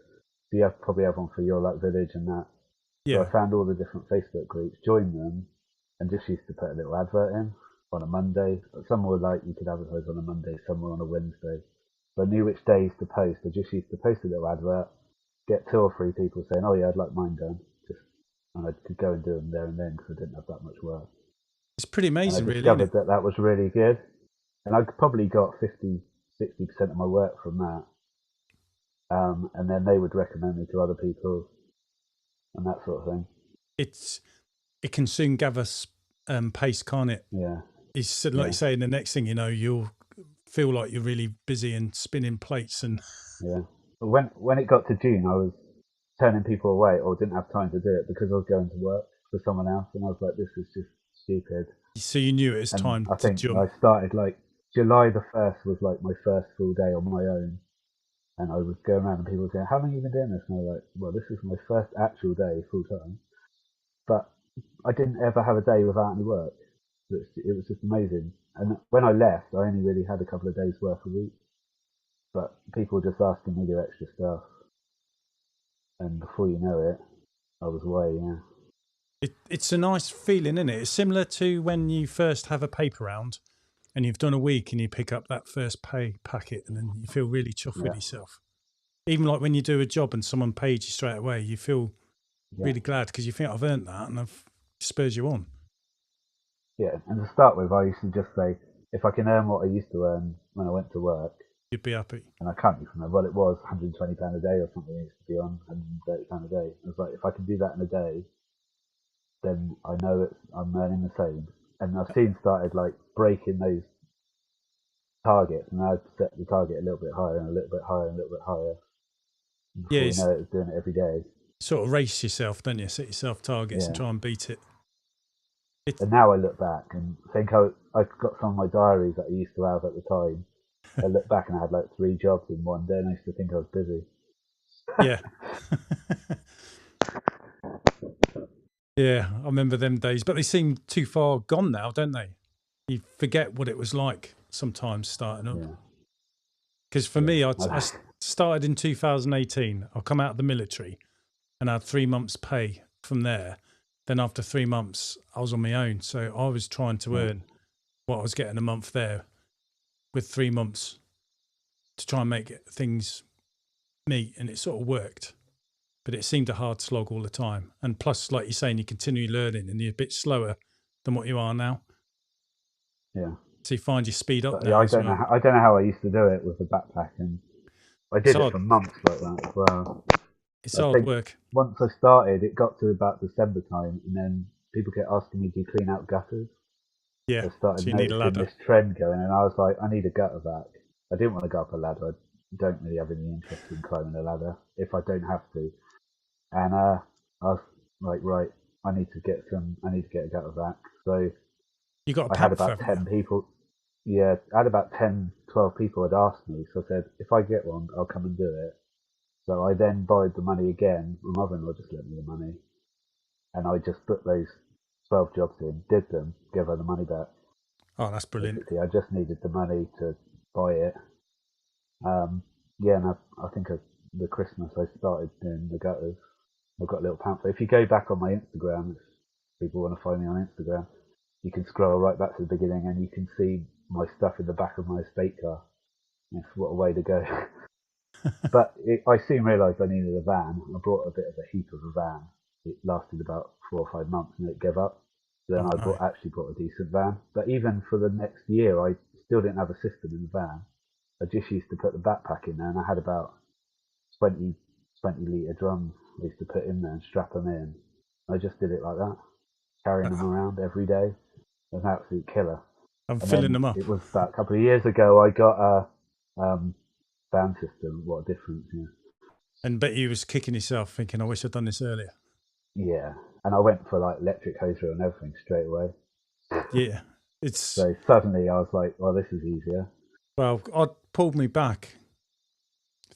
So you probably have one for your like village and that. Yeah. So I found all the different Facebook groups, joined them, and just used to put a little advert in on a Monday. Some were like you could advertise on a Monday, some were on a Wednesday. So I knew which days to post. I just used to post a little advert, get 2 or 3 people saying, "Oh yeah, I'd like mine done," and I could go and do them there and then because I didn't have that much work. It's pretty amazing, and I really. discovered that was really good, and I probably got 50-60% of my work from that. And then they would recommend me to other people and that sort of thing. It can soon gather pace, can't it? Yeah. It's like you say, the next thing you know, you'll feel like you're really busy and spinning plates. And yeah, but when it got to June, I was turning people away or didn't have time to do it because I was going to work for someone else, and I was like, "This is just stupid." So you knew it was time I think to jump. I started like July the 1st was like my first full day on my own, and I was going around and people were saying, "How long have you been doing this?" And I was like, "Well, this is my first actual day full time," but I didn't ever have a day without any work. It was just amazing. And when I left, I only really had a couple of days work a week, but people were just asking me to do extra stuff, and before you know it, I was away. Yeah. It's a nice feeling, isn't it? It's similar to when you first have a paper round and you've done a week and you pick up that first pay packet and then you feel really chuffed with yourself. Even like when you do a job and someone pays you straight away, you feel really glad because you think, "I've earned that," and I've spurs you on. Yeah, and to start with, I used to just say, if I can earn what I used to earn when I went to work, you'd be happy. And I can't remember what it was, £120 a day or something. I used to be on £130 a day. I was like, if I can do that in a day, then I know I'm earning the same. And I've soon started like breaking those targets, and I'd set the target a little bit higher and a little bit higher and a little bit higher. Before you know it, was doing it every day. Sort of race yourself, don't you? Set yourself targets and try and beat it. And now I look back and think I got some of my diaries that I used to have at the time. I look back and I had like 3 jobs in one day, and I used to think I was busy. Yeah. I remember them days, but they seem too far gone now, don't they? You forget what it was like sometimes starting up. Because for me, I started in 2018. I come out of the military and I had 3 months pay from there. Then after 3 months, I was on my own. So I was trying to earn what I was getting a month there with 3 months to try and make things meet. And it sort of worked. But it seemed a hard slog all the time. And plus, like you're saying, you continue learning and you're a bit slower than what you are now. Yeah. So you find you speed up but, now. I don't know how I used to do it with the backpack, and I did it for months like that as well. It's hard work. Once I started, it got to about December time, and then people kept asking me, "Do you clean out gutters?" Yeah. I started noticing this trend going, and I was like, "I need a gutter vac." I didn't want to go up a ladder. I don't really have any interest in climbing a ladder if I don't have to. And I was like, right, I need to get a gutter vac. So you got I had about 10 people. Yeah, I had about 10, 12 people had asked me. So I said, if I get one, I'll come and do it. So I then borrowed the money again. My mother-in-law just lent me the money. And I just put those 12 jobs in, did them, gave her the money back. Oh, that's brilliant. Basically, I just needed the money to buy it. And I think the Christmas I started doing the gutters. I've got a little pamphlet. If you go back on my Instagram, if people want to find me on Instagram, you can scroll right back to the beginning and you can see my stuff in the back of my estate car. Yes, what a way to go. But I soon realised I needed a van. I bought a bit of a heap of a van. It lasted about 4 or 5 months and it gave up. Then I actually bought a decent van. But even for the next year, I still didn't have a system in the van. I just used to put the backpack in there, and I had about 20 litre drums I used to put in there and strap them in. I just did it like that, carrying them around every day. It was an absolute killer. I'm filling them up. It was about a couple of years ago I got a van system. What a difference, yeah. And bet you was kicking yourself thinking, I wish I'd done this earlier. Yeah, and I went for like electric hose reel and everything straight away. Yeah, so suddenly I was like, well, this is easier. Well, I pulled me back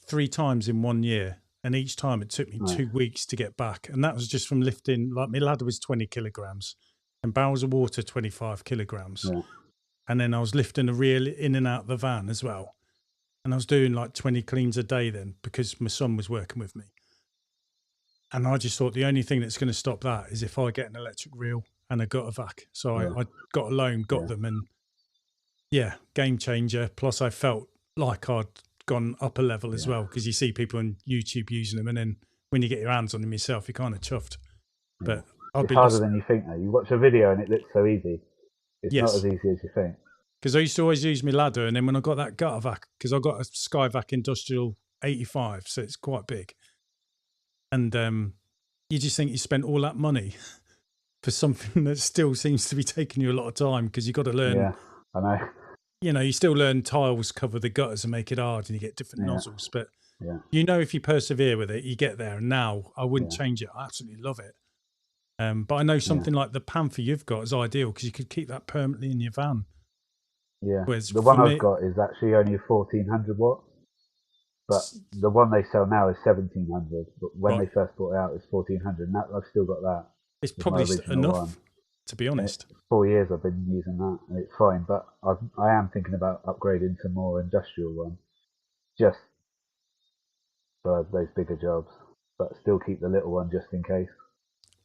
3 times in 1 year, and each time it took me 2 weeks to get back, and that was just from lifting. Like my ladder was 20 kilograms, and barrels of water 25 kilograms, and then I was lifting a reel in and out of the van as well, and I was doing like 20 cleans a day then because my son was working with me. And I just thought the only thing that's going to stop that is if I get an electric reel and a gutter vac. So I got a loan, got them, and game changer. Plus I felt like I'd gone up a level as well, because you see people on YouTube using them, and then when you get your hands on them yourself, you're kind of chuffed. But it's harder than you think though. You watch a video and it looks so easy. It's not as easy as you think. Because I used to always use my ladder, and then when I got that gutter vac, because I got a Skyvac Industrial 85, so it's quite big. And you just think you spent all that money for something that still seems to be taking you a lot of time, because you've got to learn. Yeah, I know. You know, you still learn tiles cover the gutters and make it hard, and you get different nozzles. But you know, if you persevere with it, you get there. And now I wouldn't change it. I absolutely love it. But I know something like the Panther you've got is ideal because you could keep that permanently in your van. Yeah, the one I've got is actually only 1400 watts. But the one they sell now is 1700. But when they first brought it out, it's 1400. And I've still got that. It's probably enough, to be honest. 4 years I've been using that, and it's fine. But I am thinking about upgrading to more industrial one, just for those bigger jobs. But still keep the little one just in case.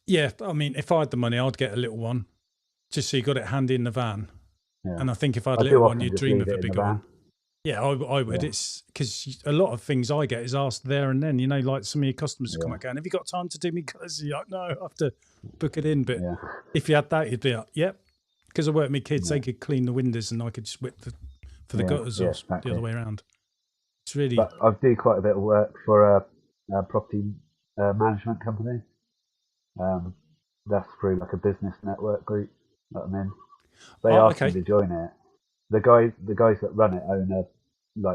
Yeah, I mean, if I had the money, I'd get a little one, just so you got it handy in the van. Yeah. And I think if I had a little one, you'd dream of a bigger one. Yeah, I would. Yeah. It's because a lot of things I get is asked there and then. You know, like some of your customers come back and have you got time to do me gutters? You're like, no, I have to book it in. But if you had that, you'd be like, yep. Because I work with my kids, they could clean the windows and I could just whip for the gutters or the other way around. It's really. But I do quite a bit of work for a property management company. That's through like a business network group that I'm in. They asked me to join it. The guys that run it own a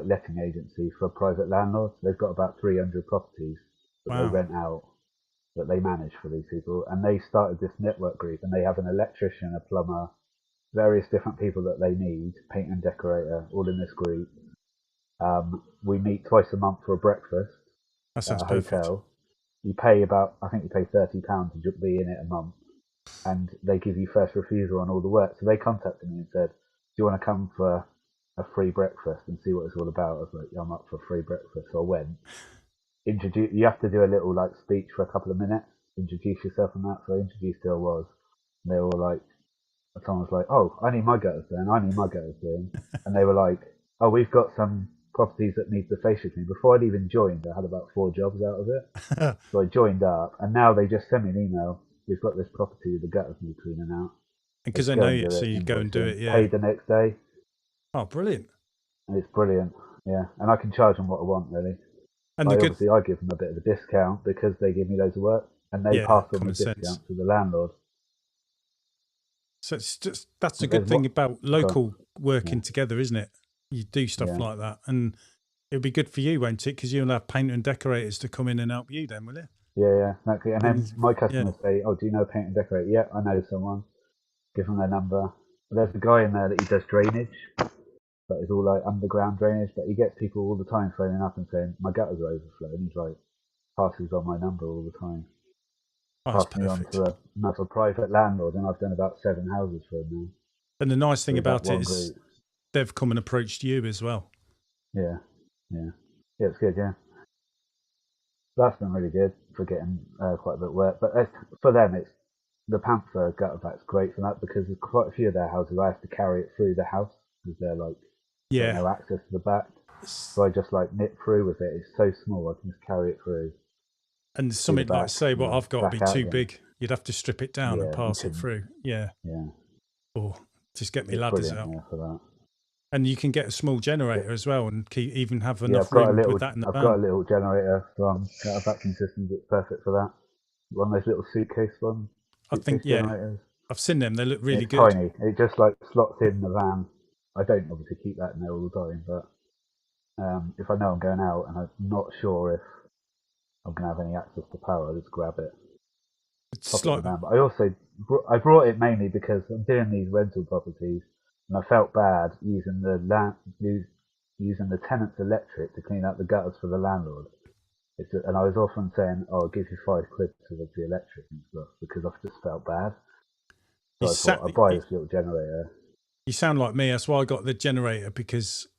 letting agency for private landlords. They've got about 300 properties that they rent out, that they manage for these people. And they started this network group, and they have an electrician, a plumber, various different people that they need, paint and decorator, all in this group. We meet twice a month for a breakfast at a hotel. You pay I think you pay £30 to be in it a month, and they give you first refusal on all the work. So they contacted me and said, do you want to come for a free breakfast and see what it's all about. I was like, yeah, I'm up for free breakfast. So I went. You have to do a little like speech for a couple of minutes, introduce yourself and that. So I introduced who I was. And they were all like, someone was like, oh, I need my gutters doing, I need my gutters doing. And they were like, oh, we've got some properties that need the fascia clean. Before I'd even joined, I had about 4 jobs out of it. So I joined up, and now they just send me an email. We've got this property with the gutters need cleaning out. And because they know you, so you go and do it, yeah. Paid the next day. Oh, brilliant. And it's brilliant, yeah. And I can charge them what I want, really. And obviously, I give them a bit of a discount because they give me loads of work, and they pass on the discount to the landlord. So it's just, that's a good thing about local working together, isn't it? You do stuff like that, and it'll be good for you, won't it? Because you'll have painter and decorators to come in and help you then, will you? Yeah, exactly. And then my customers say, oh, do you know a painter and decorator? Yeah, I know someone. Give them their number. But there's a guy in there that he does drainage, but it's all like underground drainage, but he gets people all the time phoning up and saying, my gutters are overflowing. He's like, passes on my number all the time. Oh, pass me on to another private landlord, and I've done about 7 houses for him now. And the nice thing about it is they've come and approached you as well. Yeah, it's good. Yeah, that's been really good for getting quite a bit of work. But for them, it's the Panther gutter vac's great for that because there's quite a few of their houses I have to carry it through the house because they're like no access to the back. So I just like nip through with it. It's so small, I can just carry it through. And something like, say, what I've got to be too big. You'd have to strip it down and pass it through. Yeah. Or just get me ladders out. For that. And you can get a small generator as well and even have enough room with that in the van. I've got a little generator from a vacuum system that's perfect for that. One of those little suitcase ones. I think, generators. I've seen them. They look really good. It's tiny. It just like slots in the van. I don't obviously keep that in there all the time, but if I know I'm going out and I'm not sure if I'm going to have any access to power, I'll just grab it. It's like, but I brought it mainly because I'm doing these rental properties, and I felt bad using the tenant's electric to clean out the gutters for the landlord. And I was often saying, "Oh, I'll give you £5 towards the electric and stuff," because I just felt bad. So I thought I'd buy this little generator. You sound like me. That's why I got the generator, because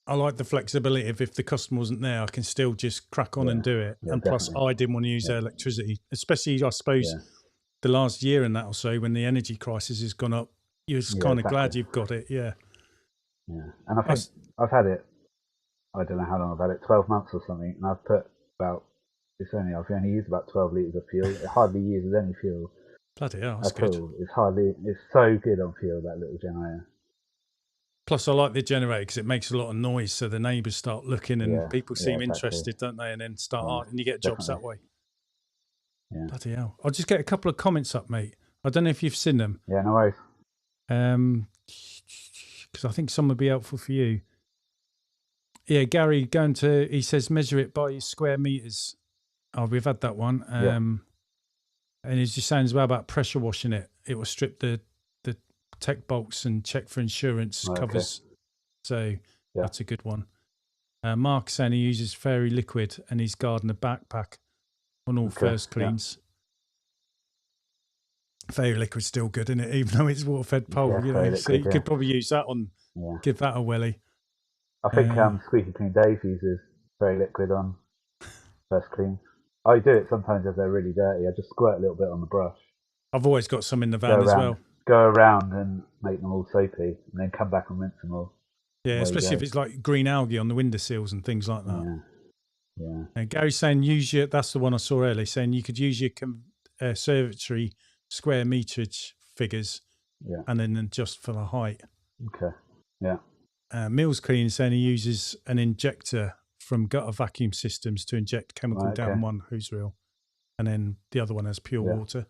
I like the flexibility of if the customer wasn't there, I can still just crack on and do it. And definitely. Plus, I didn't want to use their electricity, especially, I suppose, the last year and that or so when the energy crisis has gone up. You're just kind of glad you've got it, Yeah, and I think I've had it, I don't know how long I've had it, 12 months or something, and I've put about, I've only used about 12 litres of fuel. It hardly uses any fuel. Bloody hell, that's good. It's so good on fuel, that little generator. Plus, I like the generator because it makes a lot of noise, so the neighbours start looking and people seem interested, don't they? And then start and you get jobs that way. Yeah. Bloody hell. I'll just get a couple of comments up, mate. I don't know if you've seen them. Yeah, no worries. Because I think some would be helpful for you. Yeah, Gary, he says, measure it by square meters. Oh, we've had that one. And he's just saying as well about pressure washing it. It will strip the tech bolts and check for insurance covers. So that's a good one. Mark saying he uses Fairy Liquid and his gardener backpack on all first cleans. Fairy Liquid's still good, isn't it? Even though it's water-fed pole, so you could probably use that on. Give that a welly. I think Squeaky Clean Dave uses Fairy Liquid on first clean. I do it sometimes if they're really dirty. I just squirt a little bit on the brush. I've always got some in the van as well. Go around and make them all soapy, and then come back and rinse them all. Yeah, especially if it's like green algae on the windowsills and things like that. Yeah. And Gary's saying that's the one I saw earlier, saying you could use your conservatory square meterage figures and then adjust for the height. Okay, yeah. Mills Clean saying he uses an injector from gutter vacuum systems to inject chemical down one hose reel, and then the other one has pure water.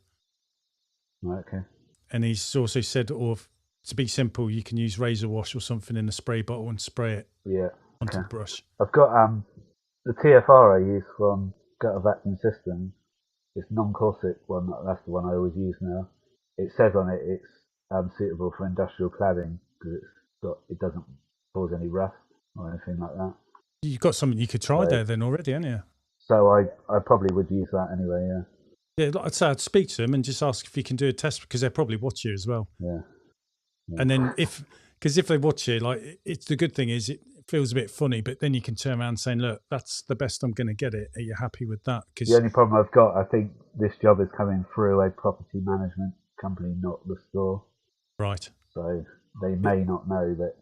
Right, okay. And he's also said, or to be simple, you can use razor wash or something in a spray bottle and spray it onto the brush. I've got the TFR I use from gutter vacuum systems. It's non-corset one. That's the one I always use now. It says on it it's suitable for industrial cladding because it doesn't cause any rust or anything like that. You've got something you could try there then already, haven't you? So I probably would use that anyway. Yeah, like I'd say I'd speak to them and just ask if you can do a test because they'll probably watch you as well. Yeah. And then if because if they watch it, like it's the good thing is it feels a bit funny, but then you can turn around saying, "Look, that's the best I'm going to get it. Are you happy with that?" Because the only problem I've got, I think this job is coming through a property management company, not the store. Right. So they may not know that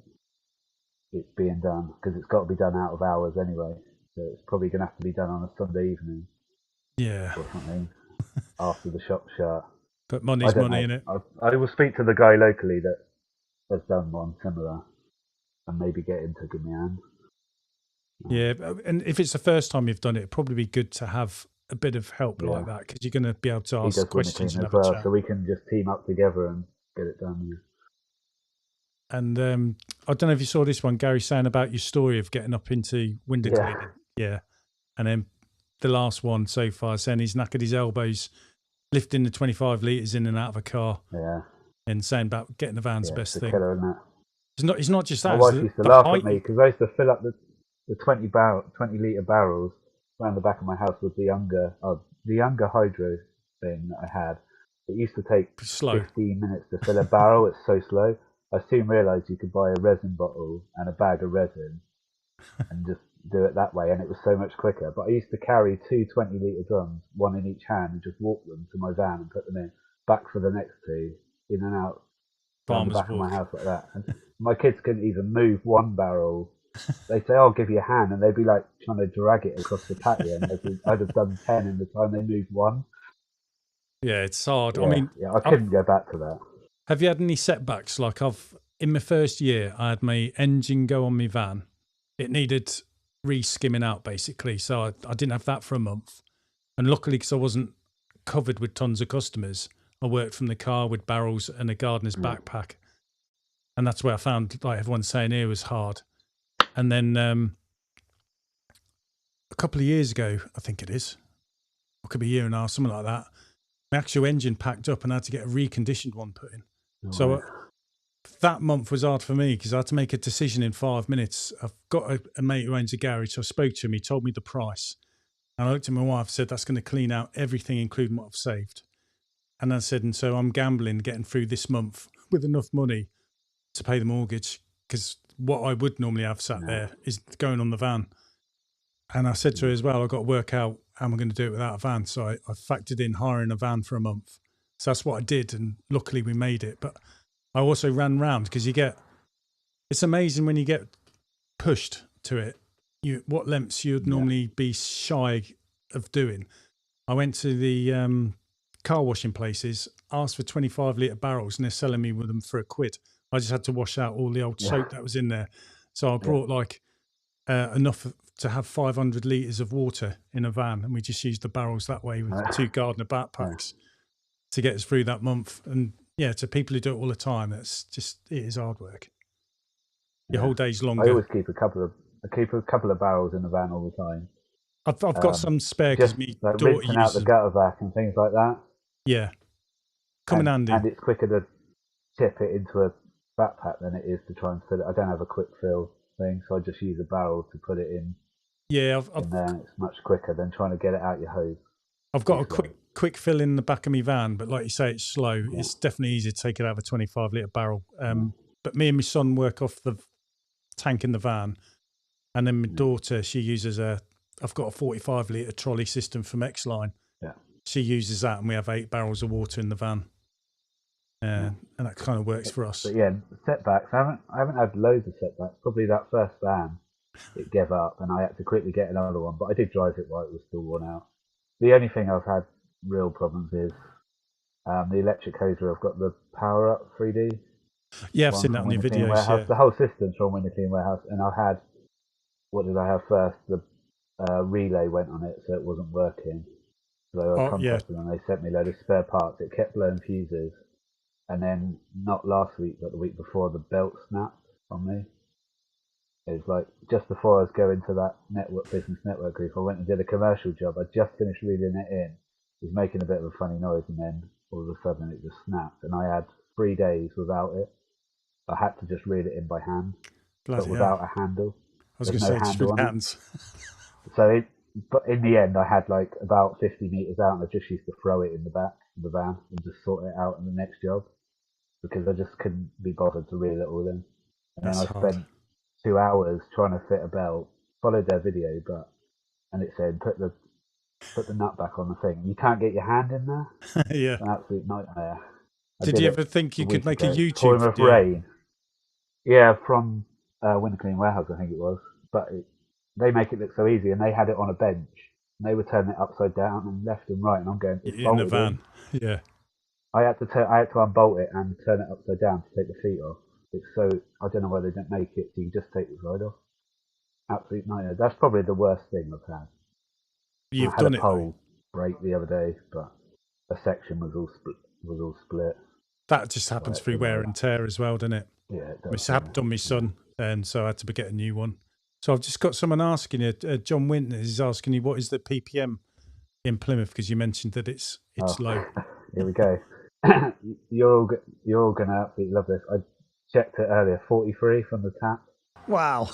it's being done because it's got to be done out of hours anyway. So it's probably going to have to be done on a Sunday evening. Yeah. Or something after the shop's shut. But money's money, innit? I will speak to the guy locally that has done one similar and maybe get him to give me a hand. Yeah, and if it's the first time you've done it, it'd probably be good to have a bit of help like that because you're going to be able to ask questions and have a chat. So we can just team up together and get it done. Yeah. And I don't know if you saw this one, Gary, saying about your story of getting up into window cleaning. Yeah. And then the last one so far saying he's knackered his elbows lifting the 25 litres in and out of a car. Yeah. And saying about getting the van's the best thing. Killer, isn't it? It's not just that. My wife used to laugh at me because I used to fill up the 20 litre barrels around the back of my house with the younger hydro thing that I had. It used to take 15 minutes to fill a barrel. It's so slow. I soon realised you could buy a resin bottle and a bag of resin and just do it that way, and it was so much quicker. But I used to carry 2 20-litre drums, one in each hand, and just walk them to my van and put them in, back for the next 2, in and out around the back of my house like that. And my kids couldn't even move one barrel. They'd say, "I'll give you a hand," and they'd be like trying to drag it across the patio, and I'd have done 10 in the time they moved one. Yeah, it's hard. Yeah, I mean, I couldn't go back to that. Have you had any setbacks? Like in my first year, I had my engine go on my van. It needed re-skimming out basically, so I didn't have that for a month. And luckily, because I wasn't covered with tons of customers, I worked from the car with barrels and a gardener's backpack, and that's where I found, like everyone's saying here, was hard. And then a couple of years ago, I think it is, or could be a year and a half, something like that, my actual engine packed up and I had to get a reconditioned one put in. So that month was hard for me because I had to make a decision in 5 minutes. I've got a mate who owns a garage, so I spoke to him. He told me the price. And I looked at my wife and said, that's going to clean out everything, including what I've saved. And I said, and so I'm gambling getting through this month with enough money to pay the mortgage, because what I would normally have sat there is going on the van. And I said to her as well, I've got to work out how I'm going to do it without a van. So I factored in hiring a van for a month. So that's what I did. And luckily we made it. But I also ran round because it's amazing when you get pushed to it, what lengths you'd normally be shy of doing. I went to the car washing places, asked for 25-litre barrels, and they're selling me with them for £1. I just had to wash out all the old soap that was in there. So I brought enough to have 500 litres of water in a van, and we just used the barrels that way with 2 gardener backpacks to get us through that month. And to people who do it all the time, it is hard work. Your whole day's longer. I always keep a couple of barrels in the van all the time. I've got some spare because me daughter uses out the gutter vac and things like that. Yeah, come in handy. And it's quicker to tip it into a backpack than it is to try and fill it. I don't have a quick fill thing, so I just use a barrel to put it in. Yeah, in there, and it's much quicker than trying to get it out your hose. I've got a quick fill in the back of my van, but like you say, it's slow. Yeah. It's definitely easier to take it out of a 25-litre barrel. But me and my son work off the tank in the van, and then my daughter, she uses I've got a 45-litre trolley system from X-Line. Yeah. She uses that, and we have 8 barrels of water in the van. And that kind of works for us. But setbacks. I haven't had loads of setbacks. Probably that first van, it gave up, and I had to quickly get another one. But I did drive it while it was still worn out. The only thing I've had real problems is the electric hose. I've got the Power Up 3D. Yeah, I've seen that on your videos. Yeah. The whole system's from Window Clean Warehouse, and I had, what did I have first? The relay went on it, so it wasn't working. So I contacted them, and they sent me a load of spare parts. It kept blowing fuses. And then, not last week, but the week before, the belt snapped on me. It was like, just before I was going to that business network group, I went and did a commercial job. I just finished reeling it in. It was making a bit of a funny noise, and then all of a sudden it just snapped. And I had 3 days without it. I had to just reel it in by hand, but without a handle. I was going to say, just with hands. But in the end, I had like about 50 metres out, and I just used to throw it in the back of the van and just sort it out in the next job, because I just couldn't be bothered to reel it all in. And That's then I hard. spent 2 hours trying to fit a belt, followed their video, and it said put the nut back on the thing. You can't get your hand in there. Yeah. It's an absolute nightmare. I Did did you it ever think a you could week make a ago. YouTube Pouring with video? rain. Yeah, from Winter Clean Warehouse, I think it was. But they make it look so easy, and they had it on a bench. And they were turning it upside down and left and right, and I'm going, it's In the bolted in. van? Yeah. I had to unbolt it and turn it upside down to take the feet off. It's so I don't know why they don't make it so you just take the side off. Absolute nightmare. That's probably the worst thing I've had. And I You've had a done it though. pole break the other day, but a section was all split. That just happens through wear and tear as well, doesn't it? Yeah, it does. It's happened on my son, and so I had to get a new one. So I've just got someone asking you, John Winton is asking you, what is the PPM in Plymouth? Because you mentioned that it's low. Here we go. You're all gonna absolutely love this. I checked it earlier. 43 from the tap. Wow.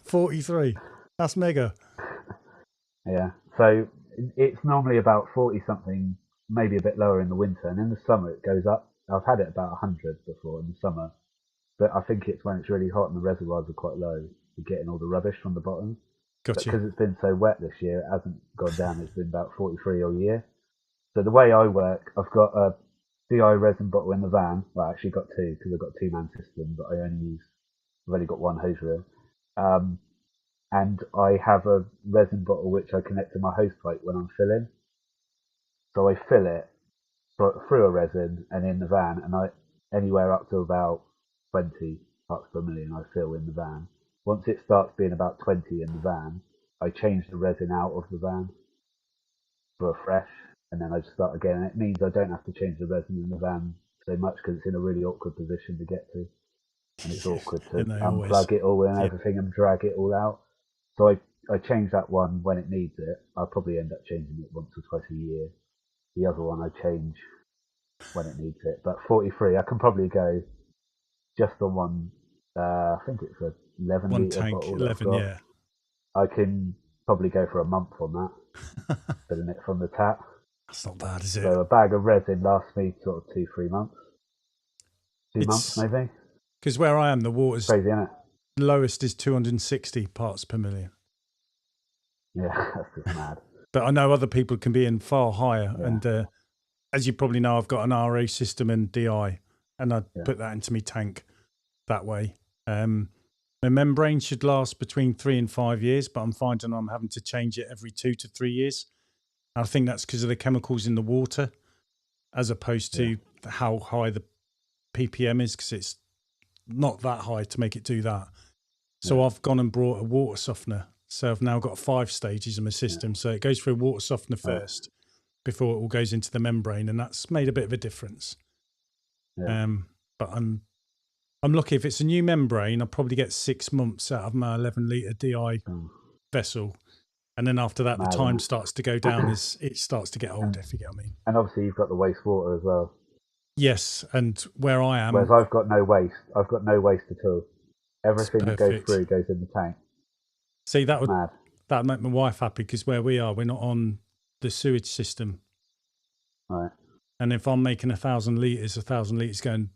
43. That's mega. Yeah. So it's normally about 40 something, maybe a bit lower in the winter, and in the summer it goes up. I've had it about 100 before in the summer, but I think it's when it's really hot and the reservoirs are quite low. You're getting all the rubbish from the bottom. Gotcha. Because it's been so wet this year, it hasn't gone down. It's been about 43 all year. So the way I work, I've got a DI resin bottle in the van. Well, I actually got two because I've got a two-man system, but I've only got one hose reel. And I have a resin bottle which I connect to my hose pipe when I'm filling. So I fill it through a resin and in the van, and anywhere up to about 20 parts per million I fill in the van. Once it starts being about 20 in the van, I change the resin out of the van for a fresh, and then I just start again. And it means I don't have to change the resin in the van so much because it's in a really awkward position to get to. And it's awkward to unplug it all and everything and drag it all out. So I change that one when it needs it. I'll probably end up changing it once or twice a year. The other one I change when it needs it. But 43, I can probably go just on one. I think it's a 11 litre bottle. 11, yeah. I can probably go for a month on that, filling it from the tap. That's not bad, is it? So a bag of resin lasts me sort of 2-3 months. 2 months maybe. Because where I am, the water's crazy, isn't it? Lowest is 260 parts per million. Yeah, that's just mad. But I know other people can be in far higher. Yeah. And as you probably know, I've got an RO system and DI, and I put that into my tank that way. My membrane should last between 3 and 5 years, but I'm finding I'm having to change it every 2 to 3 years. I think that's because of the chemicals in the water, as opposed to how high the ppm is, because it's not that high to make it do that. So I've gone and brought a water softener. So I've now got 5 stages in my system. So it goes through a water softener first before it all goes into the membrane, and that's made a bit of a difference. But I'm lucky. If it's a new membrane, I'll probably get 6 months out of my 11 litre DI vessel. And then after that, the time starts to go down as it starts to get old, if you get what I mean. And obviously you've got the wastewater as well. Yes, and where I am... Whereas I've got no waste. I've got no waste at all. Everything that goes through goes in the tank. See, that'd make my wife happy, because where we are, we're not on the sewage system. Right. And if I'm making 1,000 litres, 1,000 litres going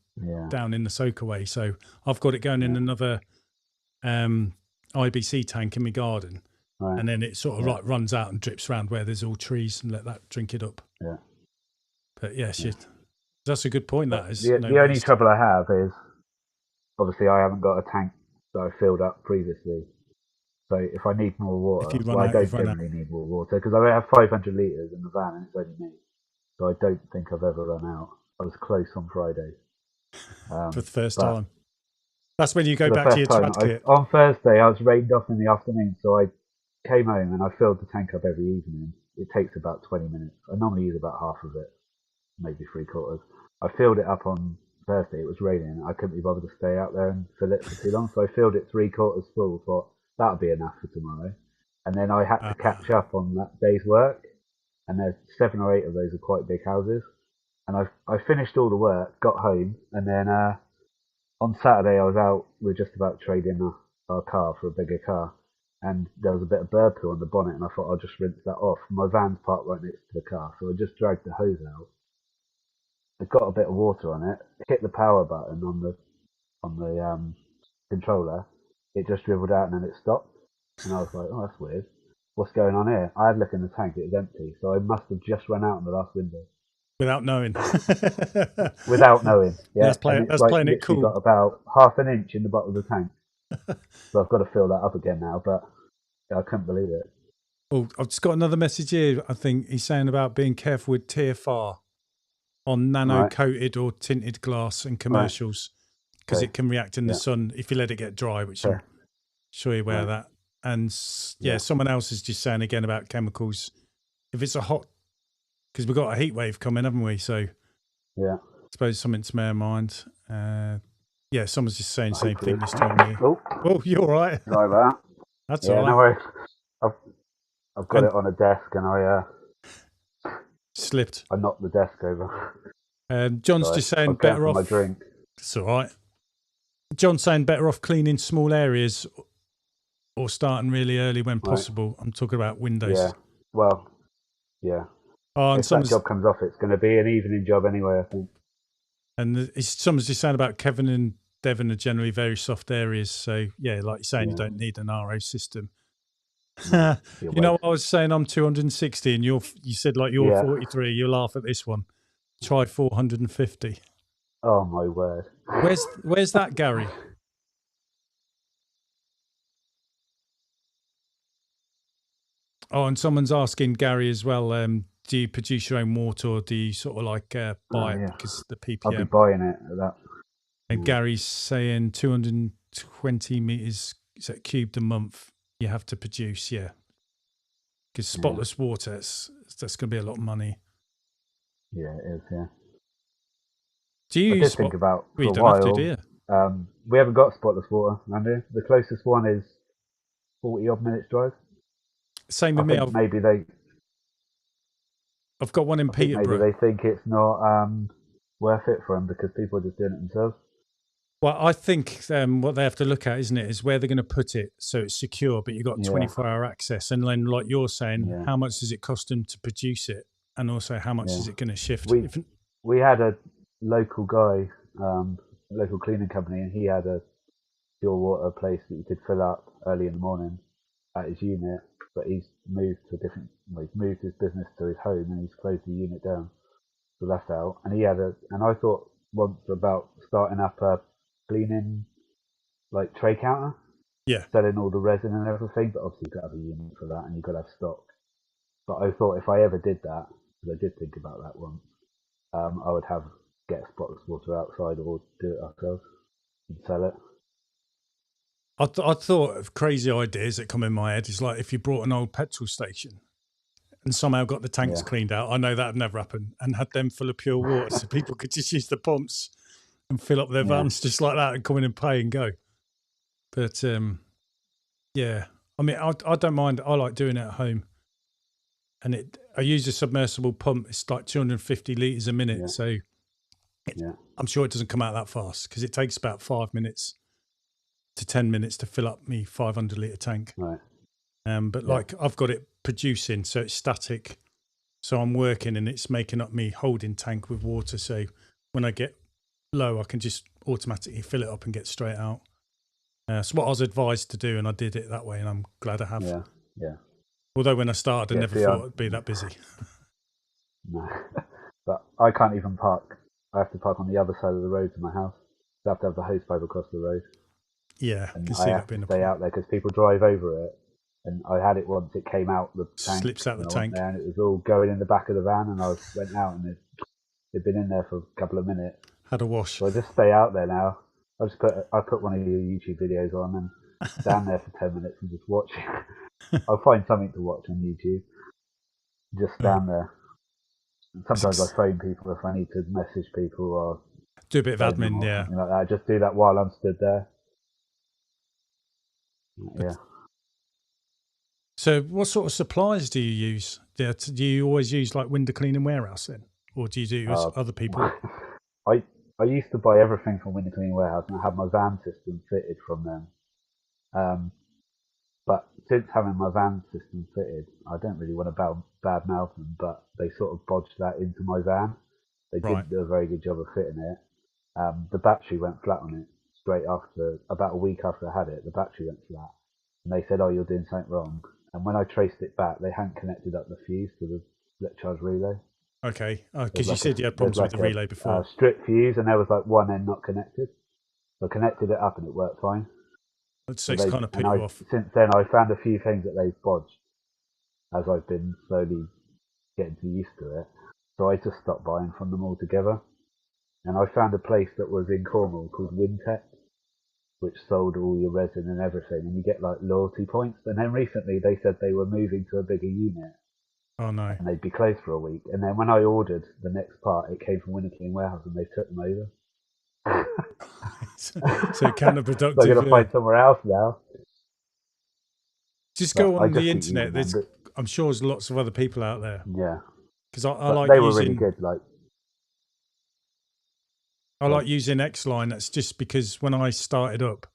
down in the soakaway. So I've got it going in another IBC tank in my garden. Right. And then it sort of like runs out and drips around where there's all trees, and let that drink it up. Yeah. But that's a good point. That is the only trouble I have is obviously I haven't got a tank that I filled up previously. So if I need more water, I don't generally need more water, because I have 500 litres in the van and it's only me. So I don't think I've ever run out. I was close on Friday. For the first time. That's when you go back to your trad kit. On Thursday, I was rained off in the afternoon, so I came home and I filled the tank up every evening. It takes about 20 minutes. I normally use about half of it, maybe 3/4. I filled it up on Thursday. It was raining. I couldn't be bothered to stay out there and fill it for too long, so I filled it 3/4 full. Thought that'll be enough for tomorrow. And then I had to catch up on that day's work, and there's 7 or 8 of those are quite big houses. And I finished all the work, got home, and then on Saturday I was out. We were just about to trade in our car for a bigger car, and there was a bit of bird poo on the bonnet, and I thought I'll just rinse that off. My van's parked right next to the car, so I just dragged the hose out. It got a bit of water on it, hit the power button on on the controller, it just dribbled out and then it stopped. And I was like, oh, that's weird. What's going on here? I had a look in the tank, it was empty. So I must have just run out in the last window. Without knowing. Without knowing, yeah. That's playing it cool. Got about half an inch in the bottom of the tank. So I've got to fill that up again now, but I couldn't believe it. Well, I've just got another message here. I think he's saying about being careful with TFR on nano-coated or tinted glass in commercials because it can react in the sun if you let it get dry, which I'm sure you're aware of that. And someone else is just saying again about chemicals. If it's a hot, because we've got a heat wave coming, haven't we? So I suppose something to bear in mind. Someone's just saying the same thing this time of year. Oh, you're all right. Like that. That's all right. No worries. I've got it on a desk and I slipped. I knocked the desk over. John's just saying better off. My drink. It's all right. John's saying better off cleaning small areas or starting really early when possible. I'm talking about windows. Yeah. Well, yeah. Oh, if that job comes off, it's going to be an evening job anyway, I think. And someone's just saying about Kevin and Devon are generally very soft areas. So, yeah, like you're saying, you don't need an RO system. You know what I was saying? I'm 260 and you said like you're 43. You laugh at this one. Try 450. Oh, my word. Where's that, Gary? Oh, and someone's asking Gary as well, do you produce your own water or do you sort of like buy it because the PPM? I'll be buying it at that. And Gary's saying 220 meters cubed a month you have to produce, because spotless water, that's going to be a lot of money. Yeah, it is, yeah. Do you use think about for you a don't while, have to, do you? We haven't got spotless water around here. The closest one is 40-odd minutes drive. Same with me. I've got one in Peterborough. Maybe they think it's not worth it for them because people are just doing it themselves. Well, I think what they have to look at, isn't it, is where they're going to put it so it's secure, but you've got 24-hour access. And then, like you're saying, how much does it cost them to produce it? And also, how much is it going to shift? We had a local guy, local cleaning company, and he had a pure water place that you could fill up early in the morning at his unit. But he's moved to he's moved his business to his home and he's closed the unit down. So that's out. And and I thought once about starting up a cleaning like tray counter. Yeah. Selling all the resin and everything, but obviously you've got to have a unit for that and you've got to have stock. But I thought if I ever did that, because I did think about that once, I would get spotless water outside or do it ourselves and sell it. I thought of crazy ideas that come in my head. Is like if you brought an old petrol station and somehow got the tanks cleaned out. I know that would never happen, and had them full of pure water, so people could just use the pumps and fill up their vans just like that, and come in and pay and go. But I mean, I don't mind. I like doing it at home, and I use a submersible pump. It's like 250 litres a minute, so I'm sure it doesn't come out that fast because it takes about 5 minutes to 10 minutes to fill up me 500 litre tank. Right. But like I've got it producing, so it's static. So I'm working and it's making up me holding tank with water. So when I get low, I can just automatically fill it up and get straight out. That's what I was advised to do, and I did it that way, and I'm glad I have. Yeah. Although when I started, I never thought it'd be that busy. No, but I can't even park. I have to park on the other side of the road to my house. So I have to have the hose pipe across the road. Yeah, and I have to stay out there because people drive over it. And I had it once; it came out the tank. Slips out the tank, and it was all going in the back of the van. And I went out, and it'd been in there for a couple of minutes. Had a wash. So I just stay out there now. I put one of your YouTube videos on and stand there for 10 minutes and just watch it. I'll find something to watch on YouTube. Just stand there. And sometimes I phone people if I need to message people or do a bit of admin, like that. Just do that while I'm stood there. Yeah. So what sort of supplies do you use? Do you always use like window cleaning warehouse then? Or do you do other people? I used to buy everything from Window Cleaning Warehouse and I had my van system fitted from them. But since having my van system fitted, I don't really want to badmouth them, but they sort of bodged that into my van. They didn't do a very good job of fitting it. The battery went flat on it. about a week after I had it, the battery went flat. And they said, oh, you're doing something wrong. And when I traced it back, they hadn't connected up the fuse to the split charge relay. Okay, because you said you had problems with the relay before. Strip fuse, and there was like one end not connected. So I connected it up and it worked fine. So it's kind of put you off. Since then, I found a few things that they've bodged as I've been slowly getting too used to it. So I just stopped buying from them altogether. And I found a place that was in Cornwall called Wintech, which sold all your resin and everything, and you get like loyalty points. And then recently they said they were moving to a bigger unit. Oh no! And they'd be closed for a week. And then when I ordered the next part, it came from Winterclean Warehouse, and they took them over. so counterproductive. So I'm going to find somewhere else now. Just go on the internet. I'm sure there's lots of other people out there. Yeah. Because I like they using. Were really good. I like using X-Line. That's just because when I started up,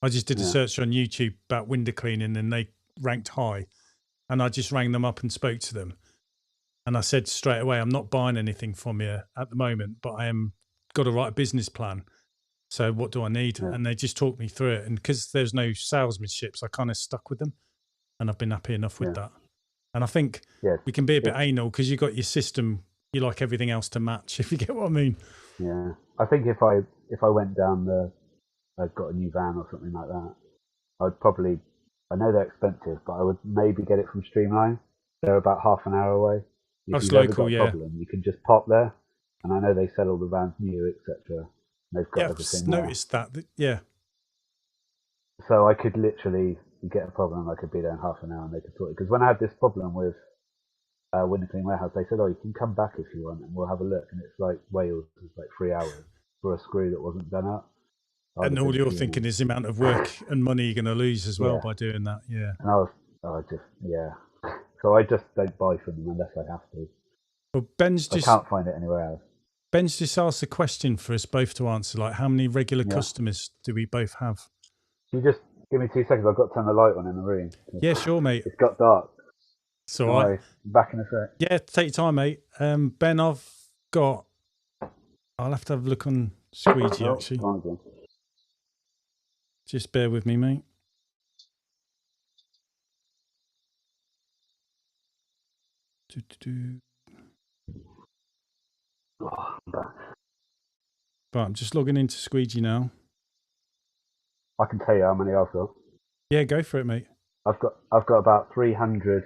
I just did a search on YouTube about window cleaning, and they ranked high. And I just rang them up and spoke to them. And I said straight away, I'm not buying anything from you at the moment, but I am got to write a business plan. So what do I need? Yeah. And they just talked me through it. And because there's no salesmanship, so I kind of stuck with them. And I've been happy enough with that. And I think we can be a bit anal because you've got your system, you like everything else to match, if you get what I mean. Yeah. I think if I went down I've got a new van or something like that, I'd probably, I know they're expensive, but I would maybe get it from Streamline. They're about half an hour away. If you've ever got a problem, you can just pop there. And I know they sell all the vans new, etc. They've got everything I've noticed that, yeah. So I could literally get a problem, I could be there in half an hour and they could sort it. Because when I had this problem with Winterclean Warehouse, they said, oh, you can come back if you want and we'll have a look. And it's like Wales, it's like 3 hours for a screw that wasn't done up. And all you're thinking is the amount of work and money you're going to lose as well by doing that, yeah. And so I just don't buy from them unless I have to. Well, I can't find it anywhere else. Ben's just asked a question for us both to answer, like how many regular customers do we both have? Can you just give me 2 seconds? I've got to turn the light on in the room. Yeah, sure, mate. It's got dark. So I back in a sec. Yeah, take your time, mate. Ben, I'll have to have a look on Squeegee, actually. Just bear with me, mate. But I'm just logging into Squeegee now. I can tell you how many I've got. Yeah, go for it, mate. I've got about 300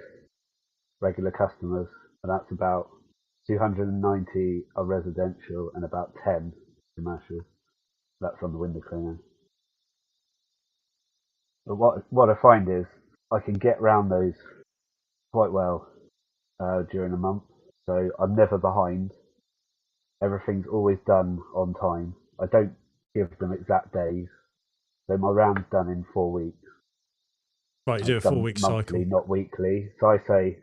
regular customers, and that's about 290 are residential and about 10 commercial. That's on the window cleaning. But what I find is I can get round those quite well during a month, so I'm never behind. Everything's always done on time. I don't give them exact days. So my round's done in 4 weeks. Right, you do a 4 week cycle. Not weekly. So I say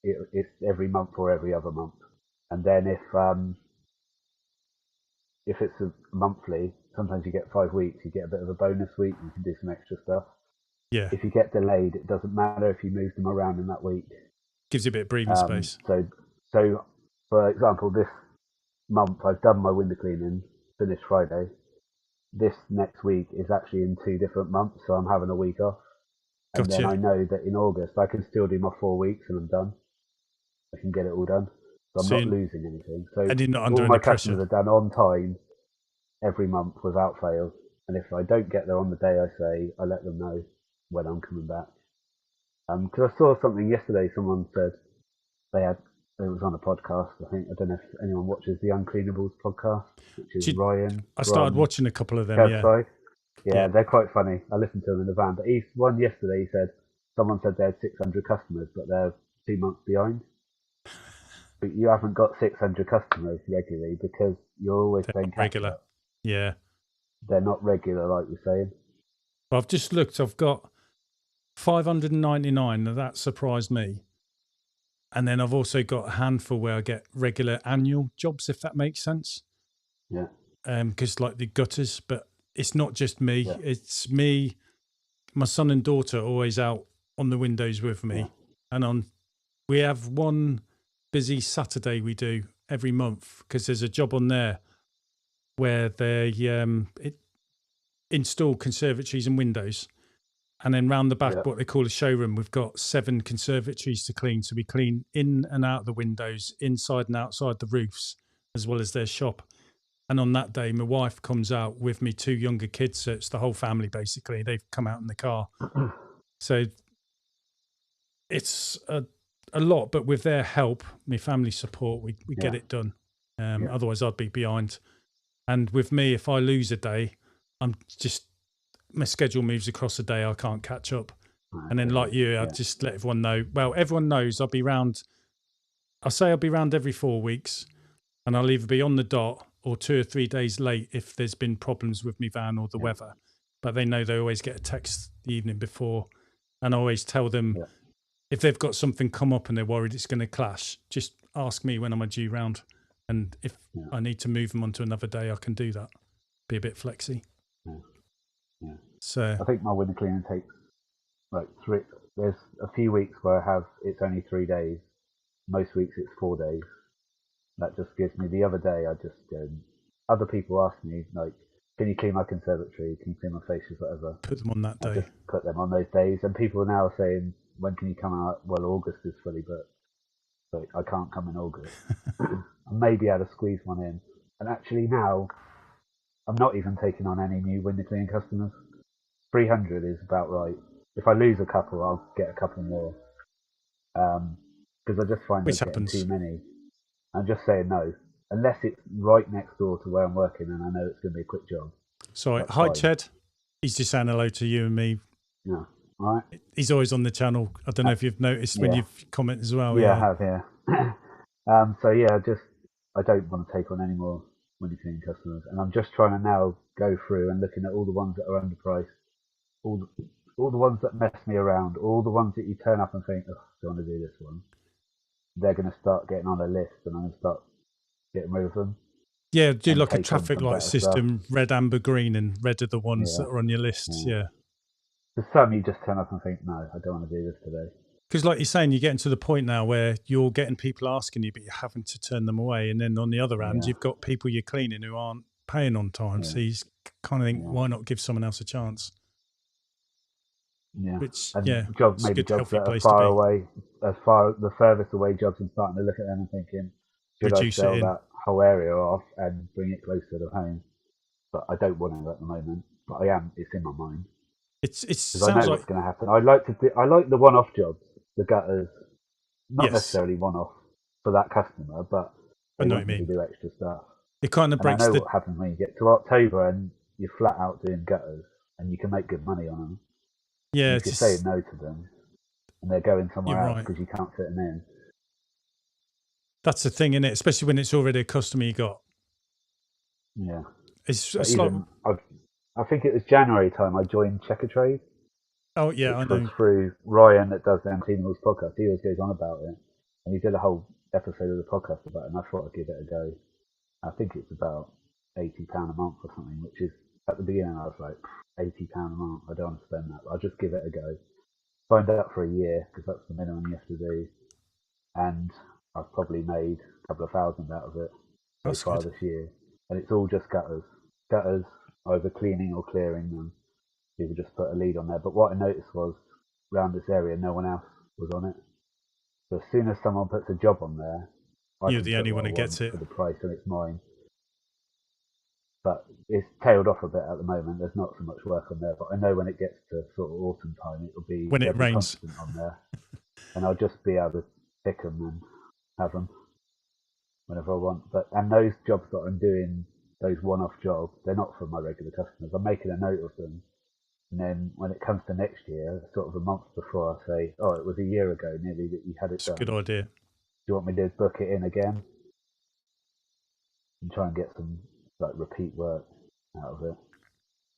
it's every month or every other month. And then if it's a monthly, sometimes you get 5 weeks, you get a bit of a bonus week, you can do some extra stuff. Yeah. If you get delayed, it doesn't matter if you move them around in that week. Gives you a bit of breathing space. So for example, this month I've done my window cleaning, finished Friday. This next week is actually in 2 different months, so I'm having a week off. And then I know that in August I can still do my 4 weeks and I'm done. I can get it all done. So I'm not losing anything. So and you're not under all my any pressure. customers are done on time every month without fail. And if I don't get there on the day I say, I let them know when I'm coming back. Because I saw something yesterday, someone said it was on a podcast, I think. I don't know if anyone watches the Uncleanables podcast, which is Ryan. I started watching a couple of them, Yeah, they're quite funny. I listened to them in the van. But one yesterday, he said, someone said they had 600 customers, but they're 2 months behind. But you haven't got 600 customers regularly because you're always saying regular. Yeah. They're not regular, like you're saying. Well, I've just looked. I've got 599. Now that surprised me. And then I've also got a handful where I get regular annual jobs, if that makes sense. Yeah. Because like the gutters, but it's not just me. Yeah. It's me, my son and daughter are always out on the windows with me. Yeah. And we have one busy Saturday we do every month because there's a job on there where install conservatories and windows. And then round the back, what they call a showroom, we've got 7 conservatories to clean. So we clean in and out the windows, inside and outside the roofs, as well as their shop. And on that day, my wife comes out with me 2 younger kids. So it's the whole family, basically. They've come out in the car. So it's a lot, but with their help, my family support, we get it done. Otherwise, I'd be behind. And with me, if I lose a day, my schedule moves across a day. I can't catch up. And then like you, I just let everyone know. Well, everyone knows I'll be round. I'll say I'll be round every 4 weeks, and I'll either be on the dot or 2 or 3 days late if there's been problems with my van or the weather. But they know they always get a text the evening before. And I always tell them if they've got something come up and they're worried it's going to clash, just ask me when I'm due round. And if I need to move them onto another day, I can do that. Be a bit flexy. Yeah. So I think my window cleaning takes like 3. There's a few weeks where it's only 3 days. Most weeks it's 4 days. That just gives me the other day. I just go. Other people ask me like, "Can you clean my conservatory? Can you clean my fascias, whatever?" Put them on that day. I just put them on those days, and people are now saying, "When can you come out?" Well, August is fully booked, so I can't come in August. I may be able to squeeze one in, and actually now. I'm not even taking on any new window cleaning customers. 300 is about right. If I lose a couple, I'll get a couple more. Because I just find there's getting too many. I'm just saying no. Unless it's right next door to where I'm working and I know it's going to be a quick job. So, hi, Ched. He's just saying hello to you and me. Yeah. All right. He's always on the channel. I don't know if you've noticed when you've commented as well. Yeah, I have, So, I don't want to take on any more window cleaning customers, and I'm just trying to now go through and looking at all the ones that are underpriced, all the ones that mess me around, all the ones that you turn up and think, oh, I don't want to do this one. They're going to start getting on a list, and I'm going to start getting rid of them. Yeah, do like a traffic light system, stuff. Red, amber, green, and red are the ones that are on your list. Yeah. There's some you just turn up and think, no, I don't want to do this today. Because like you're saying, you're getting to the point now where you're getting people asking you, but you're having to turn them away. And then on the other hand, you've got people you're cleaning who aren't paying on time. So you kind of think, why not give someone else a chance? Yeah. Which, jobs that are far away, the furthest away jobs, I'm starting to look at them and thinking, should I sell that whole area off and bring it closer to home? But I don't want to at the moment. But I am. It's in my mind. It sounds I know what's going to happen. I like the one-off jobs, the gutters, not necessarily one-off for that customer, but they want me to do extra stuff. It kind of breaks. I know what happens when you get to October and you're flat out doing gutters, and you can make good money on them. Yeah, if you're saying no to them, and they're going somewhere else because you can't fit them in. That's the thing, isn't it? Especially when it's already a customer you got. Yeah, it's I think it was January time I joined Checker Trade. Oh yeah, I know. It was through Ryan that does the Cleaning's podcast. He always goes on about it, and he did a whole episode of the podcast about it. And I thought I'd give it a go. I think it's about £80 a month or something, which is at the beginning I was like, £80 a month. I don't want to spend that. But I'll just give it a go. Signed up for a year because that's the minimum you have to do, and I've probably made a couple of thousand out of it so far this year. And it's all just gutters, either cleaning or clearing them. People just put a lead on there. But what I noticed was, around this area, no one else was on it. So as soon as someone puts a job on there, you're the only one who gets it for the price, and it's mine. But it's tailed off a bit at the moment. There's not so much work on there. But I know when it gets to sort of autumn time, it'll be when it rains constant on there, and I'll just be able to pick them and have them whenever I want. And those jobs that I'm doing, those one-off jobs, they're not for my regular customers. I'm making a note of them. And then when it comes to next year, sort of a month before, I say, oh, it was a year ago nearly that you had it done. Good idea. Do you want me to book it in again? And try and get some repeat work out of it.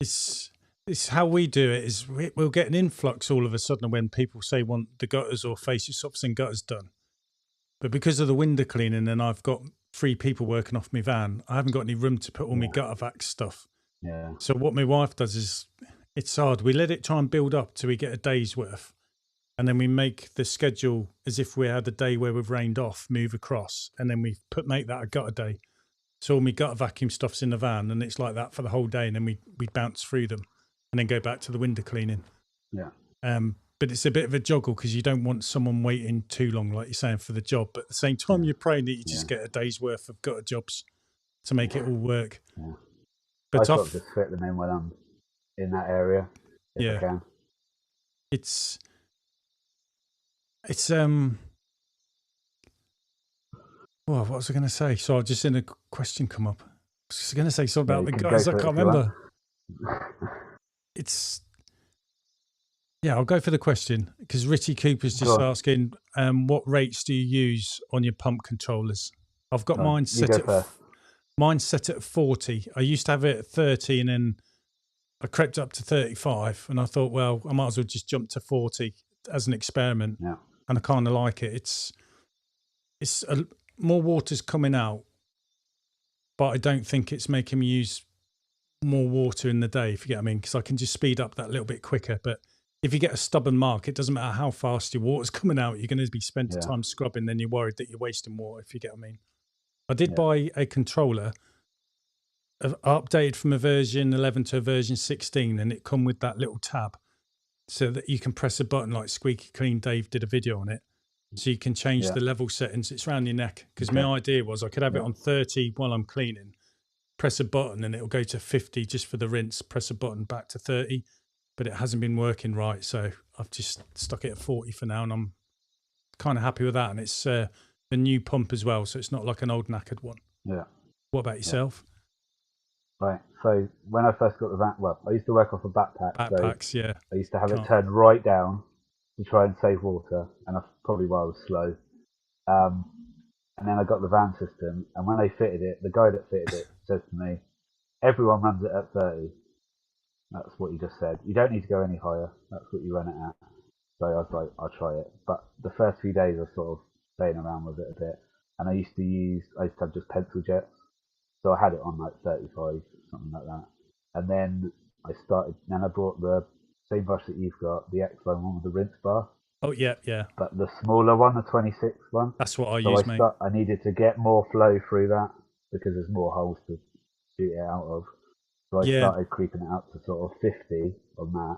It's how we do it. Is we'll get an influx all of a sudden when people say want the gutters or fascia sops and gutters done. But because of the window cleaning and I've got 3 people working off my van, I haven't got any room to put all my gutter vac stuff. Yeah. So what my wife does is, it's hard. We let it try and build up till we get a day's worth. And then we make the schedule as if we had a day where we've rained off, move across. And then we make that a gutter day. So all my gutter vacuum stuff's in the van, and it's like that for the whole day, and then we bounce through them, and then go back to the window cleaning. Yeah. But it's a bit of a juggle because you don't want someone waiting too long, like you're saying, for the job. But at the same time, you're praying that you just get a day's worth of gutter jobs to make it all work. Yeah. But I sort of just fit them in when I'm in that area, if I can. It's well, what was I going to say? So I just seen a question come up. I was going to say something about the gutters. I can't remember. I'll go for the question because Richie Cooper's just asking, what rates do you use on your pump controllers? I've got mine set at 40. I used to have it at 30, and then I crept up to 35, and I thought, well, I might as well just jump to 40 as an experiment. Yeah. And I kind of like it. It's more water's coming out, but I don't think it's making me use more water in the day, if you get what I mean, because I can just speed up that little bit quicker. But if you get a stubborn mark, it doesn't matter how fast your water's coming out, you're going to be spending time scrubbing, then you're worried that you're wasting water, if you get what I mean. I did buy a controller, updated from a version 11 to a version 16, and it come with that little tab so that you can press a button like Squeaky Clean Dave did a video on it. So you can change the level settings. It's around your neck. Because my idea was I could have it on 30 while I'm cleaning, press a button and it'll go to 50 just for the rinse, press a button back to 30. But it hasn't been working right. So I've just stuck it at 40 for now, and I'm kind of happy with that. And it's a new pump as well. So it's not like an old knackered one. Yeah. What about yourself? Right. So when I first got the van, well, I used to work off a backpack. Backpacks, so I used to have it turned right down to try and save water, and that's probably why I was slow. And then I got the van system, and when they fitted it, the guy that fitted it said to me, everyone runs it at 30. That's what you just said. You don't need to go any higher. That's what you run it at. So I was like, I'll try it. But the first few days I was sort of playing around with it a bit. And I used to have just pencil jets. So I had it on like 35, something like that. And then I brought the same brush that you've got, the X-Line one with the rinse bar. Oh, yeah. But the smaller one, the 26 one. That's what I use, mate. I needed to get more flow through that because there's more holes to shoot it out of. So I started creeping it up to sort of 50 on that.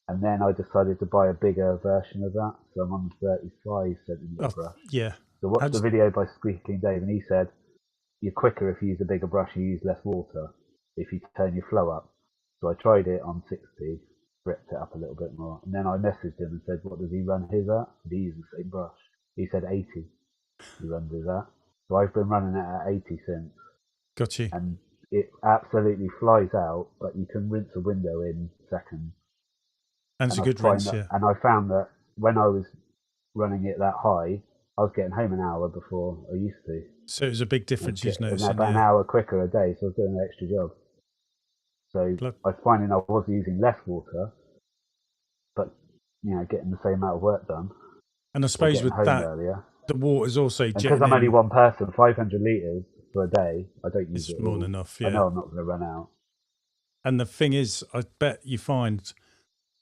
And then I decided to buy a bigger version of that. So I'm on the 35 centimetre brush. Yeah. So watched the video by Squeaky Clean Dave, and he said, you're quicker if you use a bigger brush, you use less water if you turn your flow up. So I tried it on 60, ripped it up a little bit more. And then I messaged him and said, what does he run his at? He uses the same brush. He said 80 he runs his at. So I've been running it at 80 since. Got you. And it absolutely flies out, but you can rinse a window in seconds. And it's a good rinse, And I found that when I was running it that high, I was getting home an hour before I used to. So it was a big difference you've noticed. About an hour quicker a day, so I was doing an extra job. So I was finding I was using less water, but getting the same amount of work done. And I suppose with that, the water's also jetting because I'm only one person, 500 litres for a day, I don't use it. It's more than enough, yeah. I know I'm not going to run out. And the thing is, I bet you find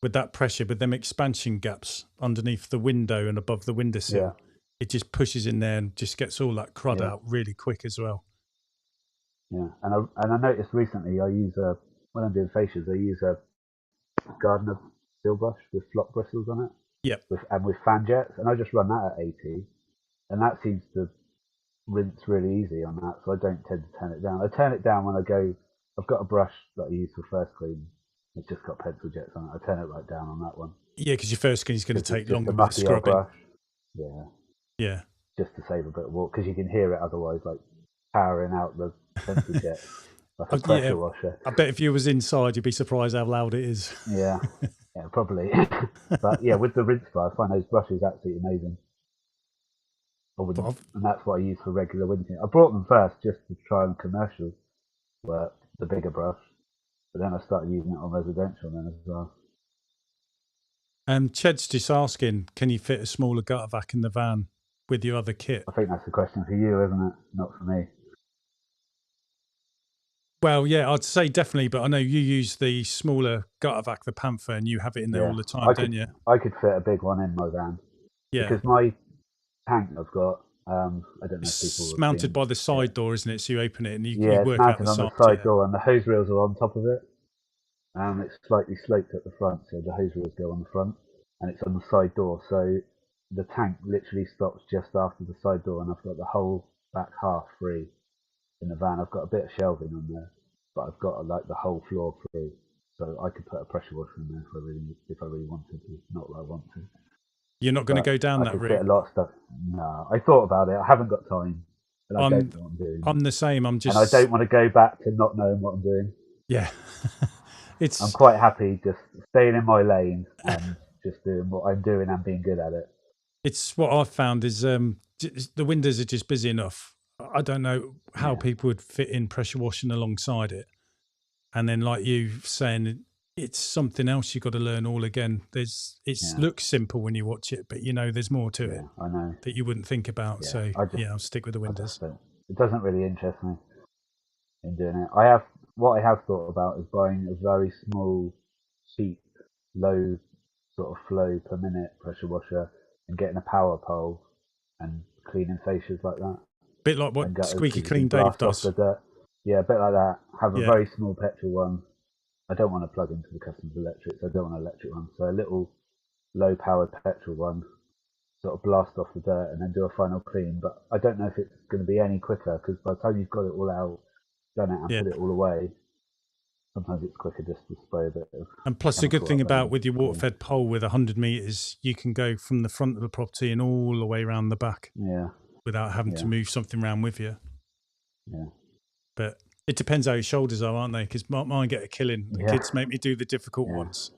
with that pressure, with them expansion gaps underneath the window and above the windowsill, it just pushes in there and just gets all that crud out really quick as well. Yeah, and I noticed recently when I'm doing facials, I use a Gardener steel brush with flop bristles on it. Yep. With fan jets, and I just run that at 80, and that seems to rinse really easy on that, so I don't tend to turn it down. I turn it down when I've got a brush that I use for first clean. It's just got pencil jets on it. I turn it right down on that one. Yeah, because your first clean is going to take longer with the scrubbing. Brush. Yeah. Just to save a bit of water, because you can hear it otherwise, like powering out the pencil jet. Like a pressure washer. I bet if you was inside, you'd be surprised how loud it is. Yeah, probably. But with the rinse bar, I find those brushes absolutely amazing. And that's what I use for regular winding. I brought them first just to try on commercial work, the bigger brush, but then I started using it on residential then as well. Ched's just asking, can you fit a smaller gutter vac in the van with your other kit? I think that's a question for you, isn't it? Not for me. Well, yeah, I'd say definitely, but I know you use the smaller gutter vac, the Panther, and you have it in there all the time, don't you? I could fit a big one in my van. Yeah. Because my tank I've got I don't know if people It's have mounted seen. by the side door, isn't it? So you open it and you Yeah, it's work out mounted the on the side. side door, and the hose reels are on top of it. It's slightly sloped at the front, so the hose reels go on the front, and it's on the side door. So the tank literally stops just after the side door, and I've got the whole back half free in the van. I've got a bit of shelving on there, but I've got like the whole floor free, so I could put a pressure washer in there if I really wanted to. Not that I want to. You're not going to go down I that could route. fit a lot of stuff. No, I thought about it. I haven't got time, and I don't know what I'm doing. I'm the same. And I don't want to go back to not knowing what I'm doing. Yeah. I'm quite happy just staying in my lane and just doing what I'm doing and being good at it. It's what I've found is the windows are just busy enough. I don't know how people would fit in pressure washing alongside it. And then, like you saying, it's something else you've got to learn all again. Looks simple when you watch it, but there's more to it. I know that you wouldn't think about. So I'll stick with the windows. It doesn't really interest me in doing it. What I have thought about is buying a very small, cheap, low sort of flow per minute pressure washer and getting a power pole and cleaning fascias like that. Bit like what Squeaky Clean Dave does. Off the dirt. Yeah, a bit like that. Have a very small petrol one. I don't want to plug into the customer's electric, so I don't want an electric one. So a little low powered petrol one, sort of blast off the dirt and then do a final clean. But I don't know if it's going to be any quicker, because by the time you've got it all out, done it and put it all away, sometimes it's quicker just to spray a bit of. And plus the good thing about with your water fed pole with 100 meters, you can go from the front of the property and all the way around the back. Yeah. Without having to move something around with you. Yeah. But it depends how your shoulders are, aren't they? Because mine get a killing. The kids make me do the difficult ones.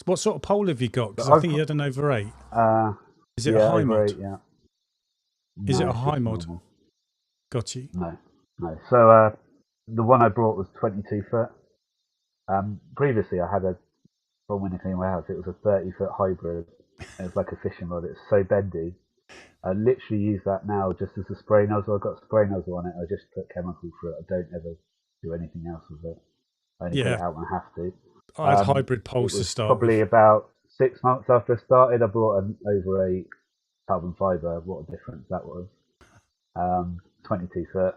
What sort of pole have you got? Because I think you had an over 8. Is it a high mod? 8, yeah. Is it a high mod? Got you. No. So the one I brought was 22 foot. Previously I had from when I cleaned my house, it was a 30-foot hybrid. It was like a fishing rod. It's so bendy. I literally use that now just as a spray nozzle. I've got a spray nozzle on it. I just put chemical through it. I don't ever do anything else with it. I only put it out when I have to. I had hybrid poles to start probably with. About 6 months after I started, I brought an over 8 carbon fibre. What a difference that was. 22 foot.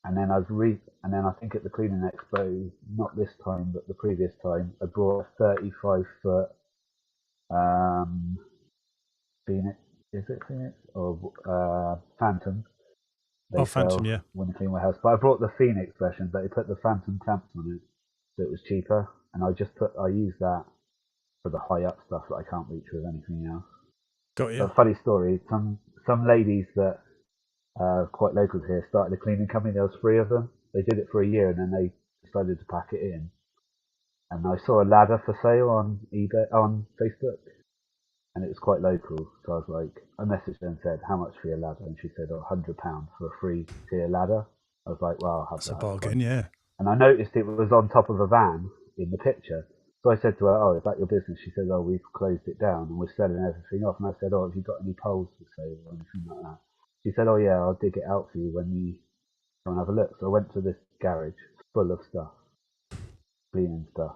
And then and then I think at the Cleaning Expo, not this time, but the previous time, I brought a 35 foot Phoenix. Is it Phoenix or Phantom? Phantom, yeah. When I clean my house, but I brought the Phoenix version, but they put the Phantom clamps on it, so it was cheaper. And I used that for the high up stuff that I can't reach with anything else. Got you. But funny story. Some ladies that are quite local here started a cleaning company. There was 3 of them. They did it for a year, and then they decided to pack it in. And I saw a ladder for sale on eBay, on Facebook. And it was quite local, so I was like, I messaged her and said, how much for your ladder? And she said, £100 for a 3-tier ladder. I was like, well, I'll have that. That's a bargain, yeah. And I noticed it was on top of a van in the picture. So I said to her, oh, is that your business? She said, oh, we've closed it down and we're selling everything off. And I said, oh, have you got any poles for sale or anything like that? She said, oh, yeah, I'll dig it out for you when you come and have a look. So I went to this garage full of stuff, cleaning stuff.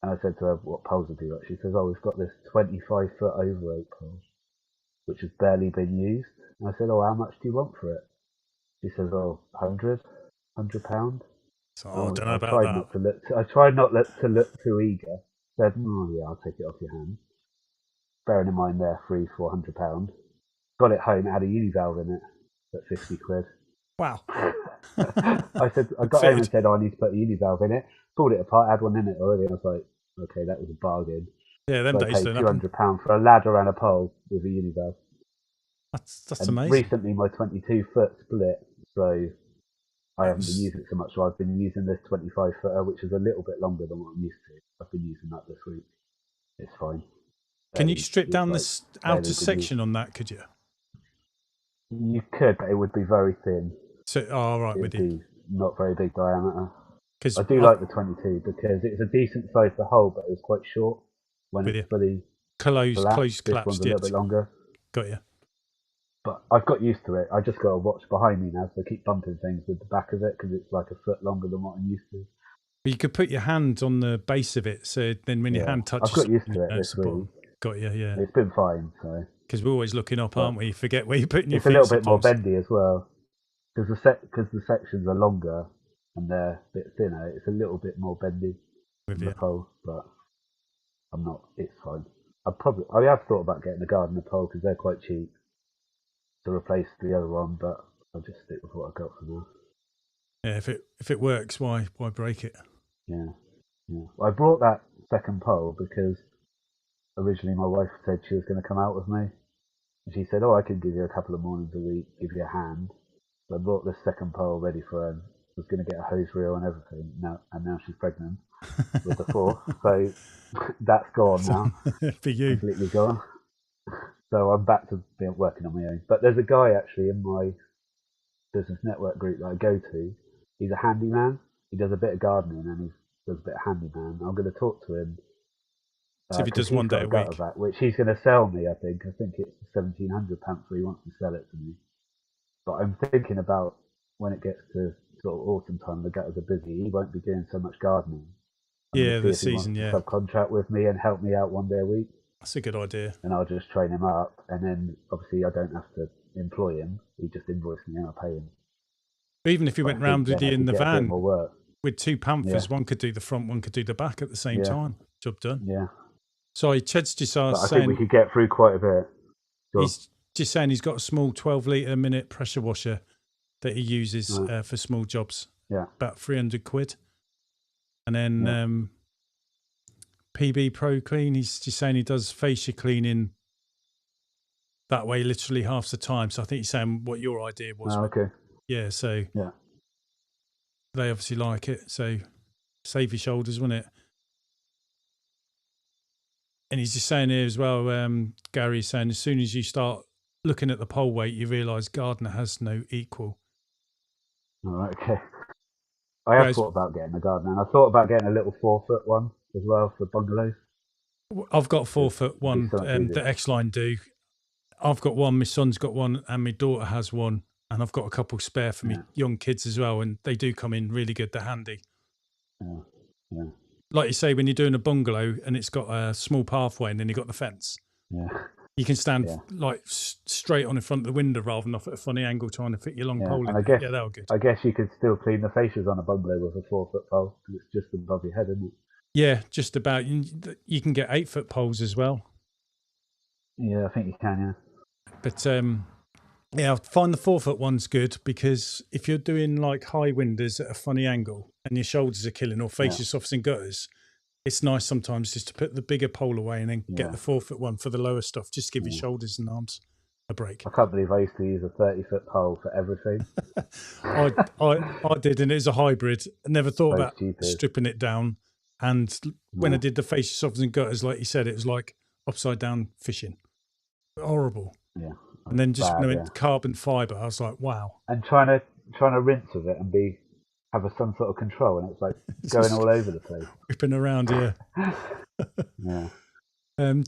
And I said to her, what poles have you got? She says, oh, we've got this 25 foot over 8 pole, which has barely been used. And I said, oh, how much do you want for it? She says, oh, £100. So I don't know about that. I tried not to look too eager. Said, oh, yeah, I'll take it off your hand. Bearing in mind they're £300-400. Got it home, it had a univalve in it at 50 quid. Wow. I got home and said, oh, I need to put a univalve in it. Pulled it apart, had one in it already. And I was like, okay, that was a bargain. Yeah, them so days. I paid £200 for a ladder and a pole with a univalve. That's amazing. Recently, my 22 foot split, so I haven't been using it so much. So I've been using this 25 footer, which is a little bit longer than what I'm used to. I've been using that this week. It's fine. Can you strip down this outer section on that? Could you? You could, but it would be very thin. So, right, with you. Not very big diameter. I do like the 22 because it's a decent size to hold, but it's quite short when it's fully closed collapsed. This one's a little bit longer. Got you. But I've got used to it. I just got a watch behind me now, so I keep bumping things with the back of it because it's like a foot longer than what I'm used to. But you could put your hand on the base of it, so then when your hand touches, I've got used to it this week. Got you, yeah. It's been fine. So because we're always looking up, aren't we? You forget where you're putting your feet. It's a little bit more bendy as well, because the sections are longer and they're a bit thinner. It's a little bit more bendy than the pole, but I'm not. It's fine. I have thought about getting a gardener pole because they're quite cheap to replace the other one, but I'll just stick with what I got for now. Yeah, if it works, why break it? Yeah. I brought that second pole because originally my wife said she was going to come out with me, and she said, "Oh, I can give you a couple of mornings a week, give you a hand." So I brought this second pole ready for her. Was going to get a hose reel and everything. Now she's pregnant with the fourth, so that's gone now. For you, completely gone. So I'm back to working on my own. But there's a guy actually in my business network group that I go to. He's a handyman. He does a bit of gardening and he does a bit of handyman. I'm going to talk to him. So if he does one day a week, that, which he's going to sell me. I think it's £1,700 so he wants to sell it to me. But I'm thinking about when it gets to sort of autumn time, the gutters are busy. He won't be doing so much gardening. The season, subcontract with me and help me out one day a week. That's a good idea. And I'll just train him up, and then obviously I don't have to employ him. He just invoices me and I pay him. Even if he went round with you in the van with two Panthers, yeah. One could do the front, one could do the back at the same time. Job done. Yeah. Sorry, Ched's just saying. I think we could get through quite a bit. Sure. He's just saying he's got a small 12-litre a minute pressure washer that he uses for small jobs. Yeah. About £300. And then PB Pro Clean, he's just saying he does fascia cleaning that way literally half the time. So I think he's saying what your idea was. Oh, okay. Yeah, so they obviously like it. So save your shoulders, wouldn't it? And he's just saying here as well, Gary's saying as soon as you start looking at the pole weight, you realise Gardner has no equal. All right, okay. I have thought about getting a gardener, and I thought about getting a little 4-foot one as well for bungalows. I've got a 4-foot one that X-Line do. I've got one, my son's got one, and my daughter has one, and I've got a couple spare for me young kids as well, and they do come in really good. They're handy. Yeah. Like you say, when you're doing a bungalow and it's got a small pathway and then you've got the fence, you can stand like straight on in front of the window rather than off at a funny angle trying to fit your long pole in. They were good. I guess you could still clean the fascias on a bungalow with a 4-foot pole because it's just above your head, isn't it? Yeah, just about. You can get 8-foot poles as well. Yeah, I think you can, But I find the 4-foot one's good because if you're doing like high windows at a funny angle and your shoulders are killing or fascia softs and gutters, it's nice sometimes just to put the bigger pole away and then get the 4-foot one for the lower stuff. Just give your shoulders and arms a break. I can't believe I used to use a 30-foot pole for everything. I did, and it was a hybrid. I never thought about stripping it down. And when I did the fascia softs and gutters, like you said, it was like upside down fishing. Horrible. Yeah. And then just carbon fibre, I was like, wow. And trying to rinse with it and have some sort of control, and it's like going all over the place. Whipping around, yeah.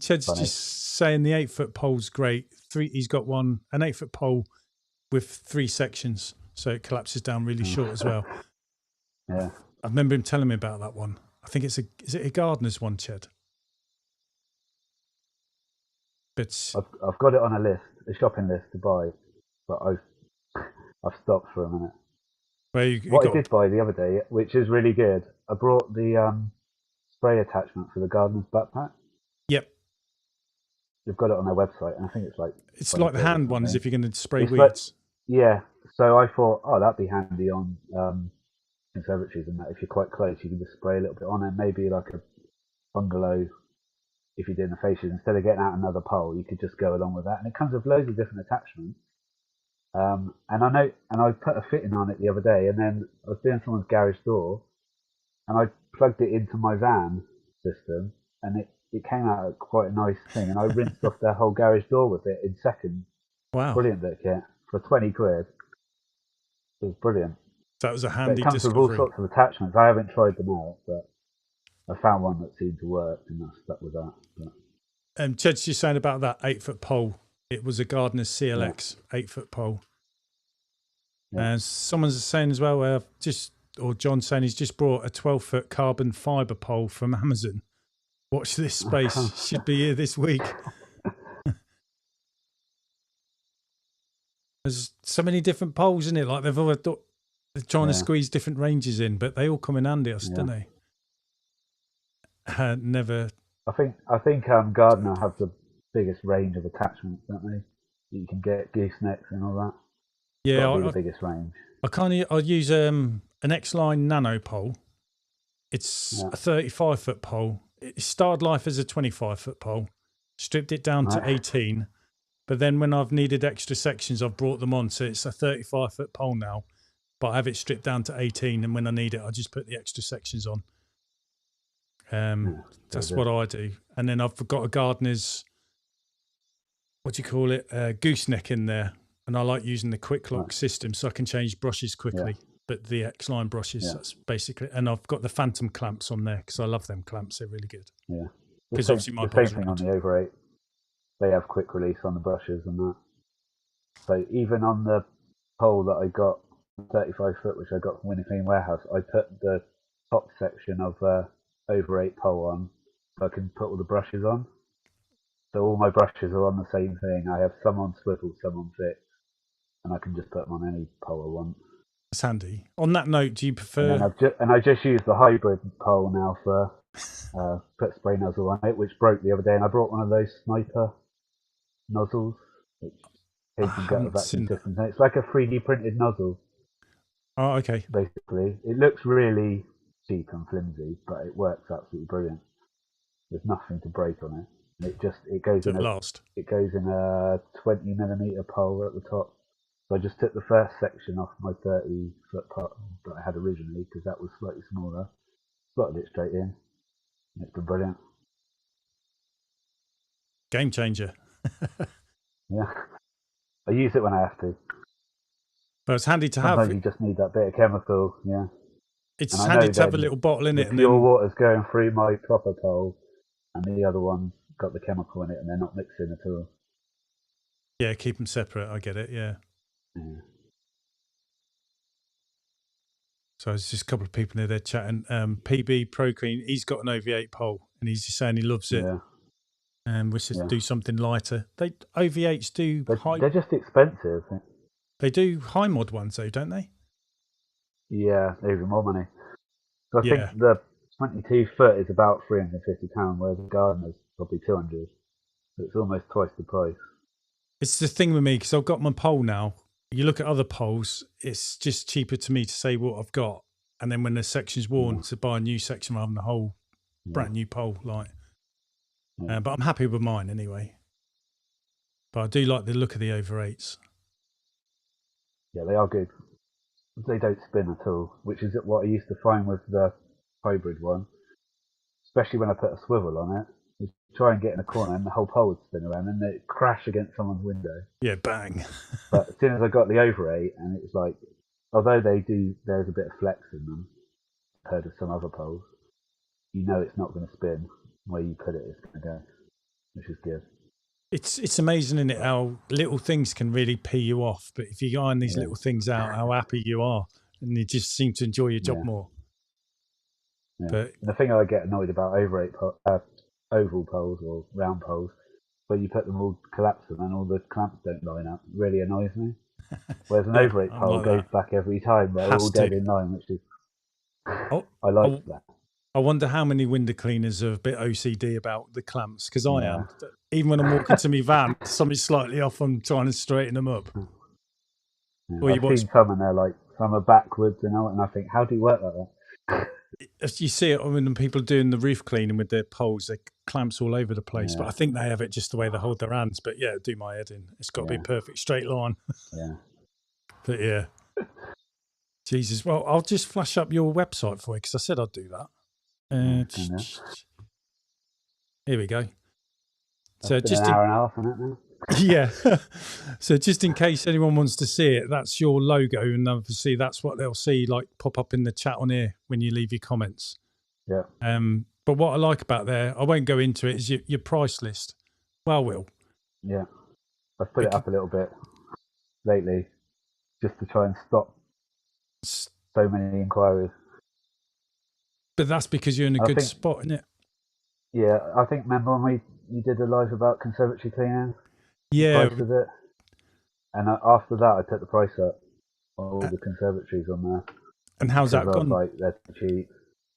Ched's just saying the 8-foot pole's great. He's got an 8-foot pole with 3 sections, so it collapses down really short as well. Yeah. I remember him telling me about that one. I think is it a gardener's one, Ched? But I've got it on a shopping list to buy, but I've stopped for a minute. I did buy the other day, which is really good, I brought the spray attachment for the gardener's backpack. Yep. They've got it on their website, and I think it's like the hand ones if you're going to spray weeds. So I thought, that'd be handy on conservatories and that. If you're quite close, you can just spray a little bit on it. Maybe like a bungalow, if you're doing the fascias, instead of getting out another pole, you could just go along with that. And it comes with loads of different attachments. And I put a fitting on it the other day, and then I was doing someone's garage door, and I plugged it into my van system, and it came out quite a nice thing, and I rinsed off their whole garage door with it in seconds. Wow. Brilliant bit of kit for 20 quid. It was brilliant. That was a handy discovery. It comes with all sorts of attachments. I haven't tried them out, but I found one that seemed to work, and I stuck with that. Ched's just saying about that 8-foot pole. It was a Gardener's CLX 8-foot pole. And someone's saying as well, John's saying he's just brought a 12-foot carbon fibre pole from Amazon. Watch this space. Should be here this week. There's so many different poles in it. Like they're trying to squeeze different ranges in, but they all come in handy, don't they? Never. I think Gardner have the biggest range of attachments, don't they? You can get goosenecks and all that. Yeah, That'll be the biggest range. I use an X-Line Nano pole. It's a 35-foot pole. It started life as a 25-foot pole. Stripped it down to 18. But then when I've needed extra sections, I've brought them on. So it's a 35-foot pole now. But I have it stripped down to 18. And when I need it, I just put the extra sections on. That's what I do. And then I've got a gardener's, what do you call it, gooseneck in there. And I like using the quick lock system so I can change brushes quickly. But the X-Line brushes, that's basically, and I've got the Phantom clamps on there because I love them clamps. They're really good. Yeah. Because obviously my the same thing on the over 8. They have quick release on the brushes and that. So even on the pole that I got, 35 foot, which I got from Winter Clean Warehouse, I put the top section of over 8 pole on so I can put all the brushes on. So all my brushes are on the same thing. I have some on swivel, some on fixed, and I can just put them on any pole I want. It's handy. On that note, do you prefer? And I just use the hybrid pole now for put spray nozzle on it, which broke the other day, and I brought one of those sniper nozzles, which came from Gutter Vacuum Systems. And it's like a 3D printed nozzle. Oh, okay. Basically, it looks really cheap and flimsy, but it works absolutely brilliant. There's nothing to break on it. It goes in a 20mm pole at the top. So I just took the first section off my 30-foot pot that I had originally because that was slightly smaller. Slotted it straight in. It's been brilliant. Game changer. Yeah. I use it when I have to. But it's handy to Sometimes have. You just need that bit of chemical, yeah. It's handy to have a little bottle in it. And pure water's going through my proper pole and the other one's got the chemical in it and they're not mixing at all. Yeah, keep them separate. I get it, yeah. So there's just a couple of people in there chatting. PB Pro Clean, he's got an OV8 pole and he's just saying he loves it. And we should do something lighter. OV8s do they're just expensive. They do high mod ones though, don't they? Yeah, even more money. So I think the 22 foot is about £350, whereas the Gardener's probably 200. So it's almost twice the price. It's the thing with me because I've got my pole now. You look at other poles, it's just cheaper to me to say what I've got, and then when the section's worn, to buy a new section rather than the whole brand new pole. But I'm happy with mine anyway. But I do like the look of the over 8s. Yeah, they are good. They don't spin at all, which is what I used to find with the hybrid one. Especially when I put a swivel on it. You try and get in a corner and the whole pole would spin around and it crash against someone's window. Yeah, bang. But as soon as I got the over 8, and it was like, although there's a bit of flex in them compared to some other poles, you know it's not going to spin. Where you put it, it's going to go, which is good. It's amazing, isn't it, how little things can really pee you off. But if you iron these little things out, how happy you are, and you just seem to enjoy your job more. Yeah. But the thing I get annoyed about over 8 oval poles or round poles, where you put them all, collapse them, and all the clamps don't line up, it really annoys me. Whereas an over 8 pole goes back every time; they're all dead in line, which is I like that. I wonder how many window cleaners are a bit OCD about the clamps, because I am. Even when I'm walking to my van, something's slightly off, I'm trying to straighten them up. Yeah, I've seen some and they're like, some are backwards, and I think, how do you work like that? You see it when people are doing the roof cleaning with their poles, they clamps all over the place. But I think they have it just the way they hold their hands. But yeah, do my head in. It's got to be a perfect straight line. But yeah. Jesus. Well, I'll just flash up your website for you because I said I'd do that. Here we go. So just an hour and a half on it now. Yeah. So just in case anyone wants to see it, that's your logo, and obviously that's what they'll see like pop up in the chat on here when you leave your comments. Yeah. But what I like about there, I won't go into it, is your price list. Well, Will. Yeah. I've put it up a little bit lately just to try and stop so many inquiries. But that's because you're in a good spot, isn't it? Yeah, I think, remember when you did a live about conservatory cleaning? Yeah. The price of it? And after that, I took the price up on all the conservatories on there. And how's that gone? Like, they're cheap.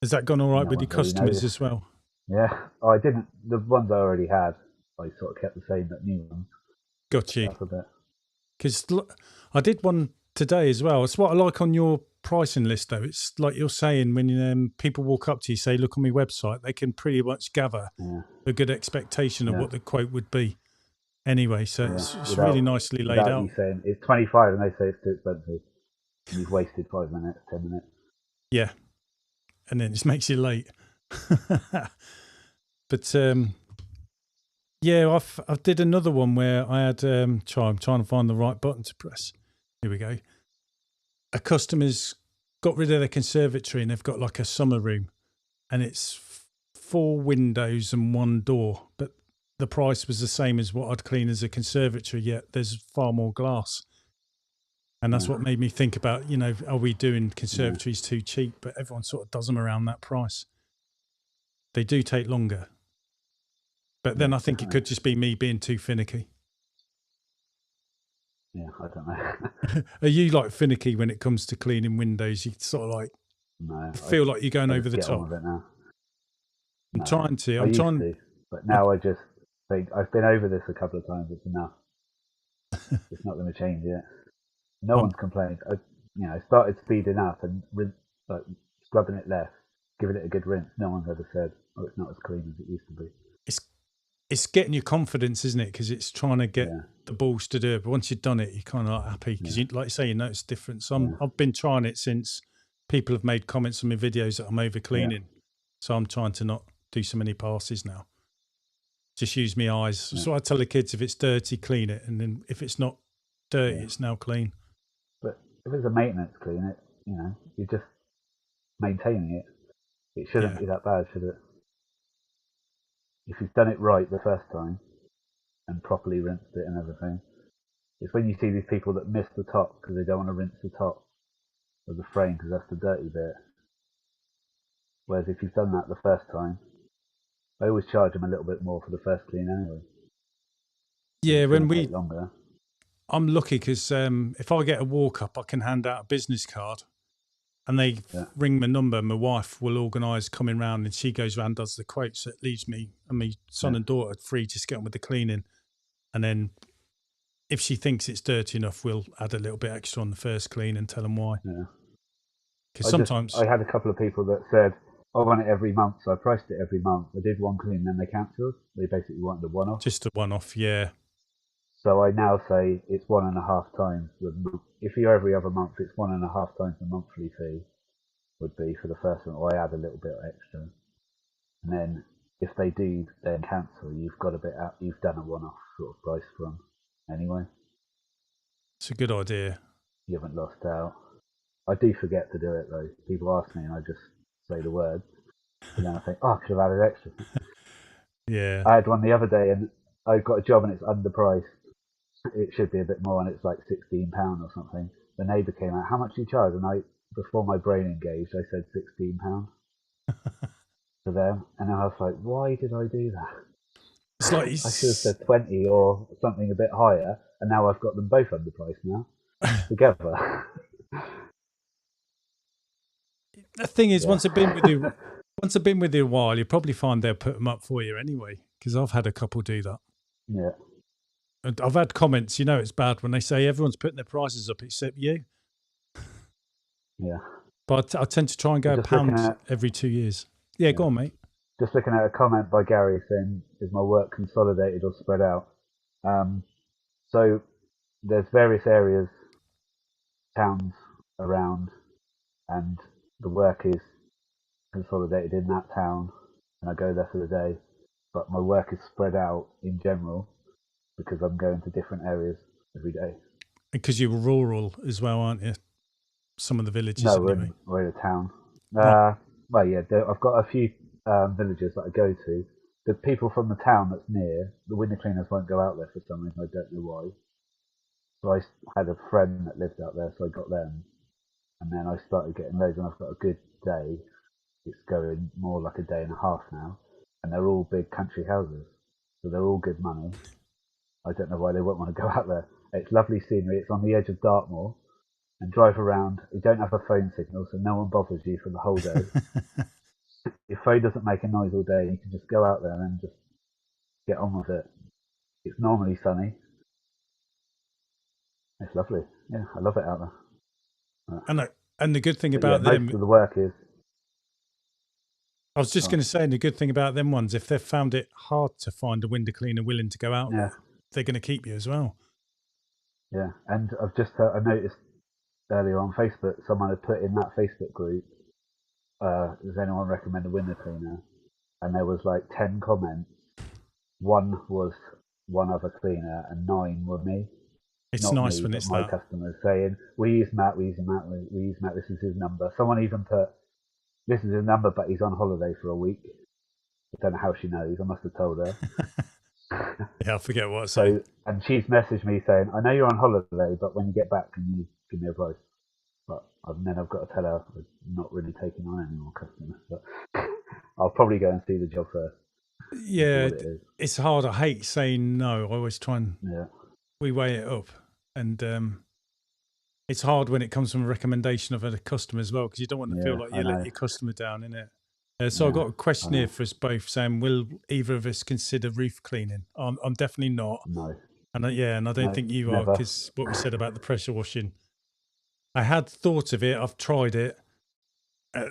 Has that gone all right with your customers as well? Yeah, I didn't. The ones I already had, I sort of kept the same, but new ones. Got you. Because I did one today as well. It's what I like on your pricing list, though. It's like you're saying, when people walk up to you, say, look on my website, they can pretty much gather a good expectation of what the quote would be anyway. So it's really nicely laid out. You saying it's 25 and they say it's too expensive. And you've wasted 5 minutes, 10 minutes. Yeah. And then it just makes you late. But yeah, I did another one where I had I'm trying to find the right button to press. Here we go. A customer's got rid of their conservatory and they've got like a summer room, and it's 4 windows and 1 door, but the price was the same as what I'd clean as a conservatory, yet there's far more glass. And that's what made me think about, are we doing conservatories too cheap? But everyone sort of does them around that price. They do take longer. But then I think it could just be me being too finicky. Yeah, I don't know. Are you like finicky when it comes to cleaning windows? You sort of like feel like you're going over the top. I'm trying to, but now I just think I've been over this a couple of times. It's enough. It's not going to change yet. No one's complained. I started speeding up and scrubbing it less, giving it a good rinse. No one's ever said, "Oh, it's not as clean as it used to be." It's getting your confidence, isn't it? Because it's trying to get the balls to do it. But once you've done it, you're kind of like happy because, like you say, you notice difference. I've been trying it since people have made comments on my videos that I'm over cleaning. So I'm trying to not do so many passes now. Just use my eyes. So I tell the kids, if it's dirty, clean it, and then if it's not dirty, it's now clean. But if it's a maintenance clean, you're just maintaining it. It shouldn't be that bad, should it? If you've done it right the first time and properly rinsed it and everything, it's when you see these people that miss the top because they don't want to rinse the top of the frame because that's the dirty bit. Whereas if you've done that the first time, I always charge them a little bit more for the first clean anyway. Yeah, longer. I'm lucky because if I get a walk up, I can hand out a business card. And they ring my number. My wife will organise coming round, and she goes round, does the quotes. So it leaves me and my son and daughter free to get on with the cleaning. And then if she thinks it's dirty enough, we'll add a little bit extra on the first clean and tell them why. Because sometimes I had a couple of people that said, I want it every month, so I priced it every month. I did one clean, then they cancelled. They basically wanted a one-off. Just a one-off, yeah. So I now say it's 1.5 times. If you're every other month, it's 1.5 times the monthly fee would be for the first one, or I add a little bit extra. And then if they do then cancel, you've got a bit out. You've done a one-off sort of price for them anyway. It's a good idea. You haven't lost out. I do forget to do it though. People ask me, and I just say the word, and then I think, I could have added extra. Yeah. I had one the other day, and I got a job, and it's underpriced. It should be a bit more, and it's like £16 or something. The neighbour came out, how much do you charge? And before my brain engaged, I said £16 to them, and I was like, why did I do that? It's like I should have said 20 or something a bit higher, and now I've got them both underpriced now together. The thing is, once I've been with you a while, you probably find they'll put them up for you anyway. Because I've had a couple do that. Yeah. And I've had comments, it's bad when they say everyone's putting their prices up except you. Yeah. But I tend to try and go a pound every 2 years. Yeah, go on, mate. Just looking at a comment by Gary saying, is my work consolidated or spread out? So there's various areas, towns around, and the work is consolidated in that town, and I go there for the day. But my work is spread out in general because I'm going to different areas every day. Because you're rural as well, aren't you? Some of the villages. No, anyway. we're in a town. Well, yeah, I've got a few villages that I go to. The people from the town that's near, the window cleaners won't go out there for some reason. I don't know why. So I had a friend that lived out there, so I got them. And then I started getting loads, and I've got a good day. It's going more like a day and a half now. And they're all big country houses. So they're all good money. I don't know why they won't want to go out there. It's lovely scenery. It's on the edge of Dartmoor, and drive around. You don't have a phone signal, so no one bothers you for the whole day. Your phone doesn't make a noise all day. You can just go out there and just get on with it. It's normally sunny. It's lovely. Yeah, I love it out there. And the good thing about them, most of the work is. I was just going to say, and the good thing about them ones, if they've found it hard to find a window cleaner willing to go out there, they're going to keep you as well. Yeah, and I noticed earlier on Facebook, someone had put in that Facebook group, does anyone recommend a window cleaner? And there was like 10 comments. One was one other cleaner, and 9 were me. It's Not nice me, when but it's my that. customers saying, we use Matt, this is his number. Someone even put, this is his number, but he's on holiday for a week. I don't know how she knows. I must have told her. Yeah, I forget what I say. And she's messaged me saying, I know you're on holiday, but when you get back, can you give me a price? But then I've got to tell her I'm not really taking on any more customers. But I'll probably go and see the job first. Yeah, it's hard. I hate saying no. I always try and we weigh it up. And it's hard when it comes from a recommendation of a customer as well, because you don't want to feel like you let your customer down, innit? So I've got a question here for us both saying, will either of us consider roof cleaning? I'm definitely not. No. And I don't think you are, because what we said about the pressure washing. I had thought of it. I've tried it.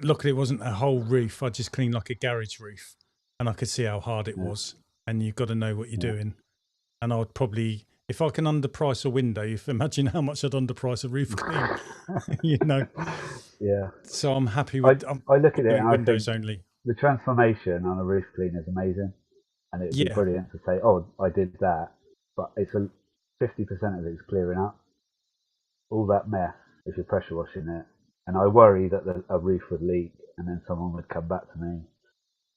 Luckily, it wasn't a whole roof. I just cleaned like a garage roof, and I could see how hard it was. And you've got to know what you're doing. And I would probably, if I can underprice a window, you imagine how much I'd underprice a roof clean. You know. Yeah. So I'm happy with. I look at it and windows I think only. The transformation on a roof clean is amazing, and it'd be brilliant to say, "Oh, I did that," but it's 50% of it is clearing up all that mess if you're pressure washing it. And I worry that a roof would leak, and then someone would come back to me.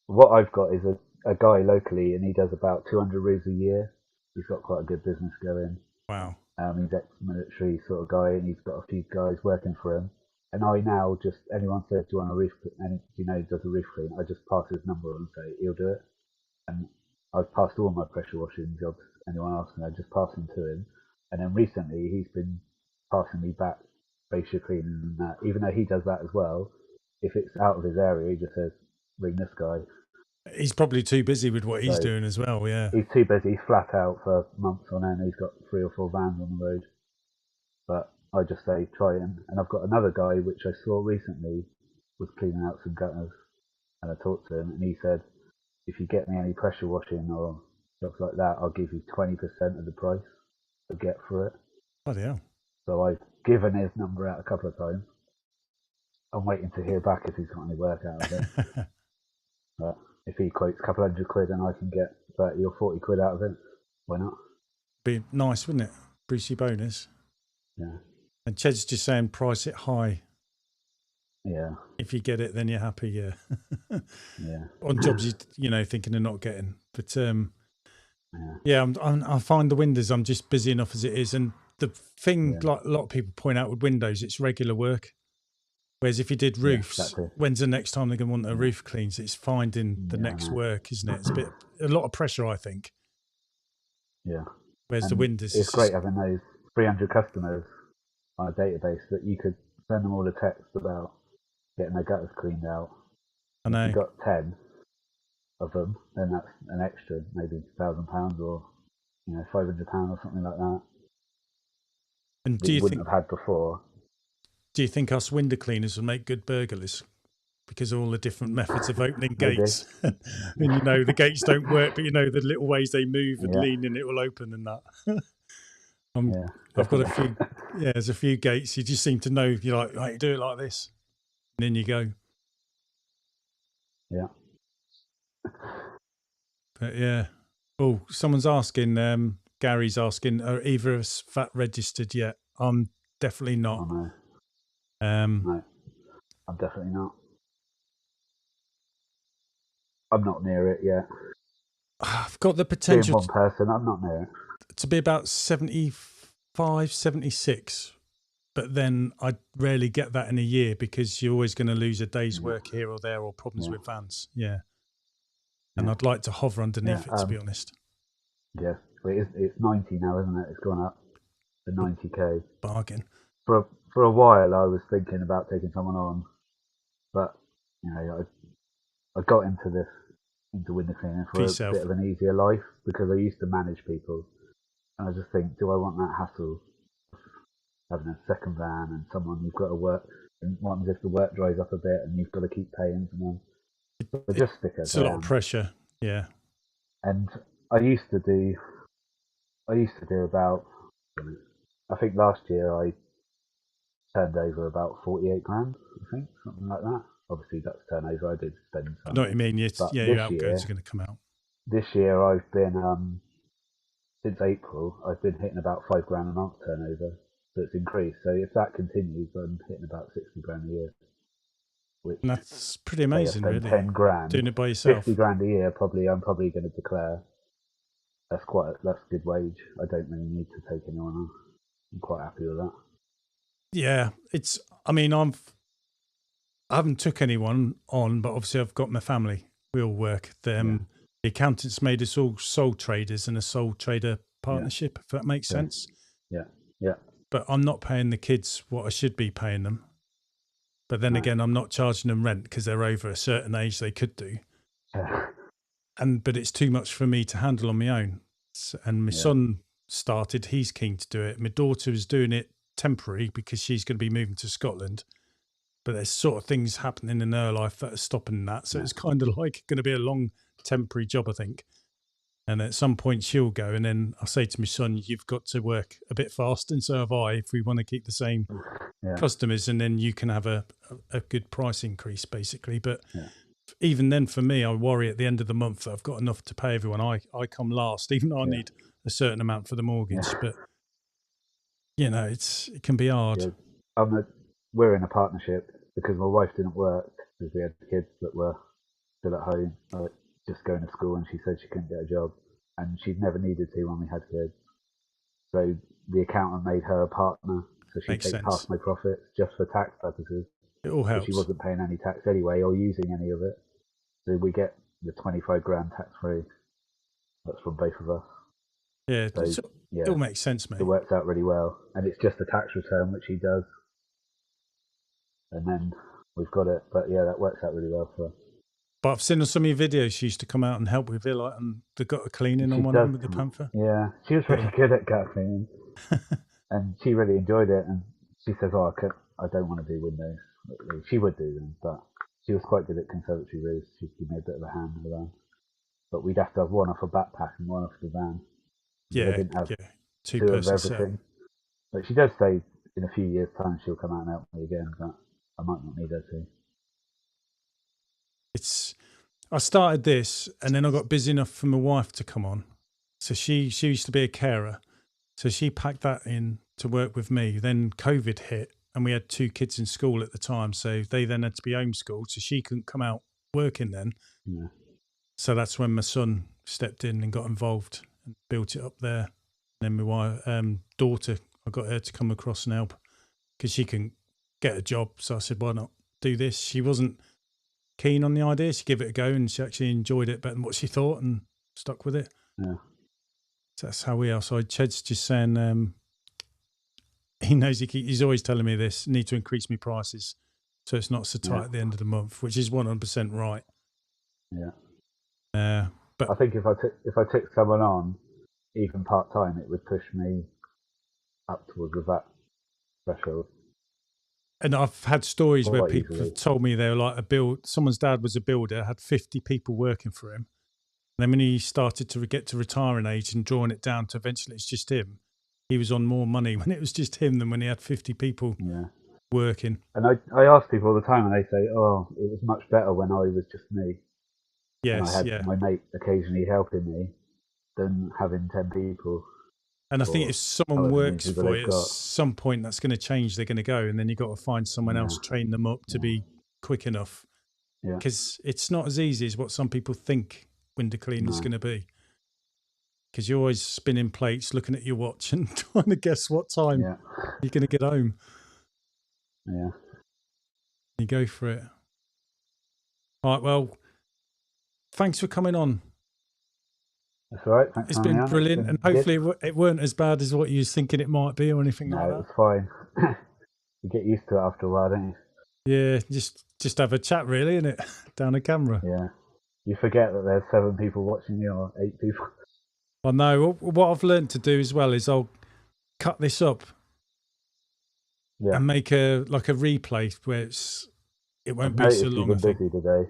What I've got is a guy locally, and he does about 200 roofs a year. He's got quite a good business going. Wow. He's ex-military sort of guy, and he's got a few guys working for him. And I now just, anyone says, do you want a roof, and he does a roof clean, I just pass his number on and say, he'll do it. And I've passed all my pressure washing jobs, anyone asks me, I just pass them to him. And then recently he's been passing me back facial cleaning and that, even though he does that as well. If it's out of his area, he just says, ring this guy. He's probably too busy with what he's doing as well, yeah. He's too busy, he's flat out for months on end, he's got 3 or 4 vans on the road. But I just say, try him. And I've got another guy, which I saw recently, was cleaning out some gutters. And I talked to him, and he said, if you get me any pressure washing or jobs like that, I'll give you 20% of the price to get for it. Bloody hell. So I've given his number out a couple of times. I'm waiting to hear back if he's got any work out of it. But if he quotes a couple £100 and I can get 30 or 40 quid out of it, why not? Be nice, wouldn't it? Brucey bonus. Yeah. And Ched's just saying price it high. Yeah. If you get it, then you're happy, yeah. Yeah. On jobs you thinking of not getting. But I find the windows, I'm just busy enough as it is. And the thing, like a lot of people point out with windows, it's regular work. Whereas if you did roofs, when's the next time they're going to want a roof cleaned? So it's finding the next work, isn't it? It's a lot of pressure, I think. Yeah. Whereas the windows, it's great having those 300 customers on a database that you could send them all a text about getting their gutters cleaned out. I know. If you've got 10 of them, then that's an extra, maybe £1,000 or £500 or something like that. And do you wouldn't have had before? Do you think us window cleaners would make good burglars? Because of all the different methods of opening gates. And the gates don't work, but the little ways they move and lean and it will open and that. I've got a few, there's a few gates. You just seem to know, you're like, right, do it like this. And then you go. Yeah. But yeah. Oh, someone's asking, Gary's asking, are either of us VAT registered yet? I'm definitely not. Oh, no. No, I'm definitely not. I'm not near it yet. I've got the potential. Being one person, I'm not near it. To be about 75, 76. But then I rarely get that in a year because you're always going to lose a day's work here or there or problems with vans. Yeah. And I'd like to hover underneath it, to be honest. Yeah. It's 90 now, isn't it? It's gone up. for 90k. Bargain. For a while, I was thinking about taking someone on, but you know, I got into window cleaning for a bit of an easier life because I used to manage people, and I just think, do I want that hassle of having a second van and someone you've got to work, and what if the work dries up a bit and you've got to keep paying someone? So just stick it. It's a lot of pressure, yeah. And I used to do about, I think last year I turned over about 48 grand, I think, something like that. Obviously, that's turnover. I did spend some. I know what you mean. Your outgoings are going to come out. This year, I've been, since April, I've been hitting about 5 grand a month turnover. So it's increased. So if that continues, I'm hitting about 60 grand a year. Which, and that's pretty amazing, really. 10 grand. Doing it by yourself. 50 grand a year, I'm probably going to declare. That's good wage. I don't really need to take anyone on. I'm quite happy with that. Yeah, I haven't took anyone on, but obviously I've got my family. We all work. The accountants made us all sole traders in a sole trader partnership, if that makes sense. Yeah, yeah. But I'm not paying the kids what I should be paying them. But then again, I'm not charging them rent because they're over a certain age they could do. But it's too much for me to handle on my own. And my son started, he's keen to do it. My daughter is doing it temporary because she's going to be moving to Scotland. But there's sort of things happening in her life that are stopping that. So it's kind of like going to be a long temporary job, I think. And at some point she'll go. And then I say to my son, you've got to work a bit fast. And so have I, if we want to keep the same customers. And then you can have a good price increase, basically. But even then, for me, I worry at the end of the month that I've got enough to pay everyone. I come last, even though I need a certain amount for the mortgage. But, you know, it can be hard. Yeah. We're in a partnership because my wife didn't work because we had kids that were still at home, just going to school, and she said she couldn't get a job, and she'd never needed to when we had kids. So the accountant made her a partner, so she takes half my profits just for tax purposes. It all helps. So she wasn't paying any tax anyway or using any of it. So we get the 25 grand tax free. That's from both of us. Yeah, so it all makes sense, mate. It works out really well, and it's just a tax return which he does. And then we've got it, but that works out really well for us. But I've seen on some of your videos, she used to come out and help with it, like, and they got a cleaning on one end with the panther. Yeah, she was really good at gut cleaning, and she really enjoyed it. And she says, "Oh, I don't want to do windows." She would do them, but she was quite good at conservatory roofs. She'd give me a bit of a hand around, but we'd have to have one off a backpack and one off the van. Yeah, I didn't have two of everything. But she does say in a few years' time she'll come out and help me again, but I might not need her to. I started this, and then I got busy enough for my wife to come on. So she used to be a carer, so she packed that in to work with me. Then COVID hit, and we had 2 kids in school at the time, so they then had to be homeschooled, so she couldn't come out working then. Yeah. So that's when my son stepped in and got involved and built it up there. And then my wife, daughter, I got her to come across and help because she couldn't get a job. So I said, why not do this? She wasn't keen on the idea. She gave it a go, and she actually enjoyed it better than what she thought and stuck with it. Yeah. So that's how we are. So Ched's just saying, he knows he's always telling me this, need to increase my prices so it's not so tight at the end of the month, which is 100% right. Yeah. But I think if I took someone on, even part time, it would push me up towards that threshold. And I've had stories where people have told me they were like someone's dad was a builder, had 50 people working for him. And then when he started to get to retiring age and drawing it down to eventually it's just him, he was on more money when it was just him than when he had 50 people working. And I ask people all the time, and they say, oh, it was much better when I was just me. Yes, and I had my mate occasionally helping me than having 10 people. And I think if someone works for you, at some point that's going to change. They're going to go, and then you've got to find someone else, train them up to be quick enough. Because it's not as easy as what some people think window cleaning is going to be. Because you're always spinning plates, looking at your watch and trying to guess what time you're going to get home. Yeah. You go for it. All right, well, thanks for coming on. That's all right. Thanks It's for having been me on. It's brilliant, been and good. hopefully it weren't as bad as what you was thinking it might be or anything No, like it that. was fine. You get used to it after a while, don't Yeah, just have a chat, really, innit? Down a camera. you? Yeah. You forget that there's 7 people watching you or 8 people. I know. What I've learned to do as well is I'll cut this up Yeah. and make a replay where it won't be so Noticed you've long, I been think. busy today.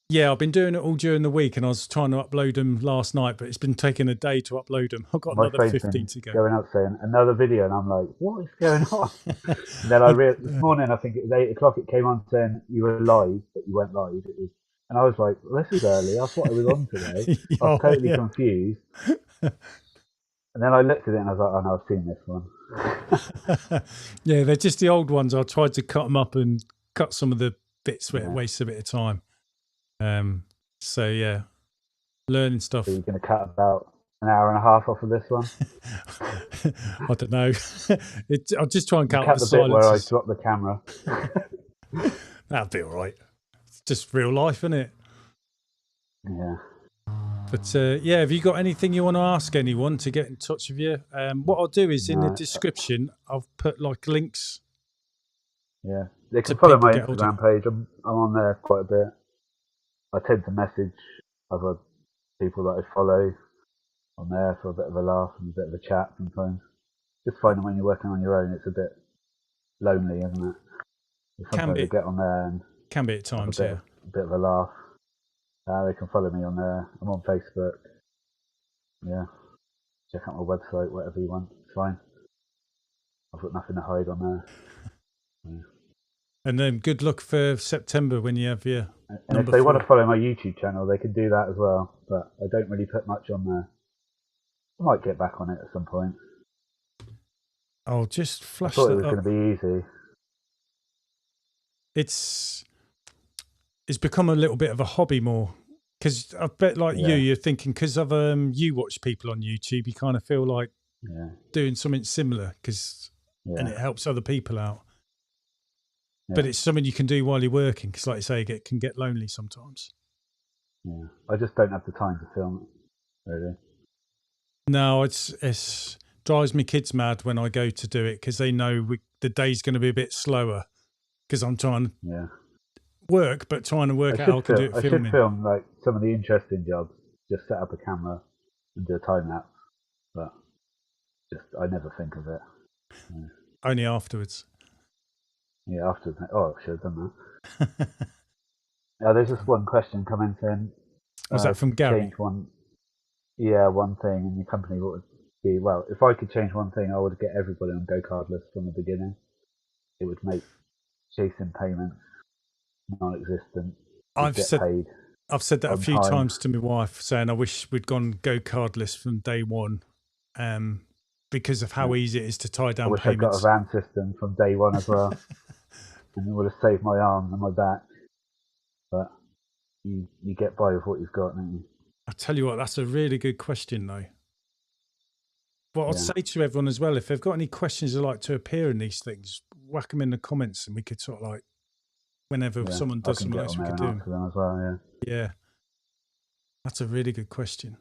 Yeah, I've been doing it all during the week, and I was trying to upload them last night, but it's been taking a day to upload them. I've got My another phone's 15 been to go. going out saying another video, and I'm like, what is going on? And then this morning, I think it was 8 o'clock, it came on saying you were live, but you went live. And I was like, well, this is early. I thought I was on today. I was totally confused. And then I looked at it and I was like, oh no, I've seen this one. Yeah, they're just the old ones. I tried to cut them up and cut some of the bits where it wastes a bit of time. So yeah, learning stuff. So you're going to cut about an hour and a half off of this one? I don't know. I'll just try and cut the bit where I silences. drop the camera. That'll be all right. It's just real life, isn't it? Yeah. But yeah, have you got anything you want to ask anyone to get in touch with you? What I'll do is in the description, I'll put like links. Yeah, they can follow my Instagram page. I'm on there quite a bit. I tend to message other people that I follow on there for a bit of a laugh and a bit of a chat sometimes. Just finding when you're working on your own, it's a bit lonely, isn't it? Sometimes you get on there and can be at times, a bit of a laugh. They can follow me on there. I'm on Facebook. Yeah, check out my website, whatever you want. It's fine. I've got nothing to hide on there. Yeah. And then good luck for September when you have your And if they want to follow my YouTube channel, they can do that as well. But I don't really put much on there. I might get back on it at some point. I'll just flash I thought it was going to be easy. It's become a little bit of a hobby more, because I bet like you're thinking because of you watch people on YouTube, you kind of feel like doing something similar and it helps other people out. But it's something you can do while you're working, because like you say, it can get lonely sometimes. Yeah, I just don't have the time to film it, really. No, it's drives me kids mad when I go to do it, because they know the day's going to be a bit slower, because I'm trying to work, but trying to work out how I can do it filming. I should film like some of the interesting jobs, just set up a camera and do a time lapse, but I never think of it. Yeah. Only afterwards. Yeah, afterwards. Oh, I should have done that. There's just one question coming in. Was that from Gary? Change one thing in your company. What would be, well, if I could change one thing, I would get everybody on go cardless from the beginning. It would make chasing payments non-existent. I've said that a few times to my wife, saying I wish we'd gone go cardless from day one, because of how easy it is to tie down payments. I wish I'd got a van system from day one as well, and it would have saved my arm and my back. But you get by with what you've got, don't you? I tell you what, that's a really good question, though. What I'd say to everyone as well, if they've got any questions they'd like to appear in these things, whack them in the comments, and we could sort of like, whenever someone does something else, we could do them as well. Yeah, that's a really good question.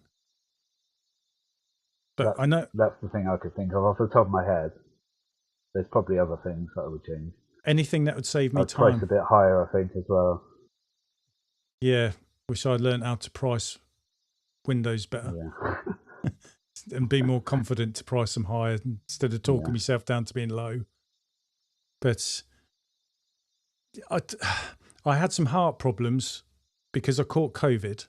But I know that's the thing I could think of off the top of my head. There's probably other things that I would change. Anything that would save me I'd time. price a bit higher, I think, as well. Yeah, wish I'd learned how to price windows better. Yeah. And be more confident to price them higher instead of talking myself down to being low. But I had some heart problems because I caught COVID.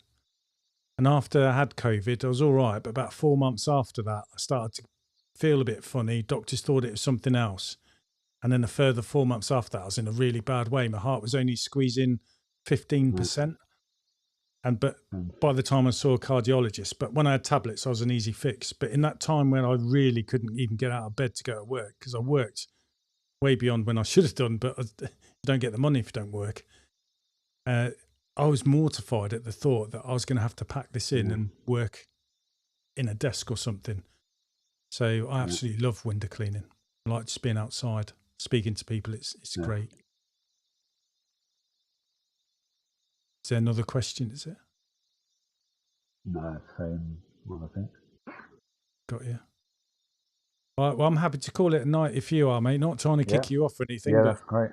And after I had COVID, I was all right. But about 4 months after that, I started to feel a bit funny. Doctors thought it was something else. And then a further 4 months after that, I was in a really bad way. My heart was only squeezing 15%. But by the time I saw a cardiologist, but when I had tablets, I was an easy fix. But in that time when I really couldn't even get out of bed to go to work, because I worked way beyond when I should have done, but you don't get the money if you don't work. I was mortified at the thought that I was going to have to pack this in and work in a desk or something. So I absolutely love window cleaning. I like just being outside, speaking to people. It's great. Is there another question, is it? No, I think. Got you. All right, well, I'm happy to call it a night if you are, mate. Not trying to kick you off or anything. Yeah, but that's great.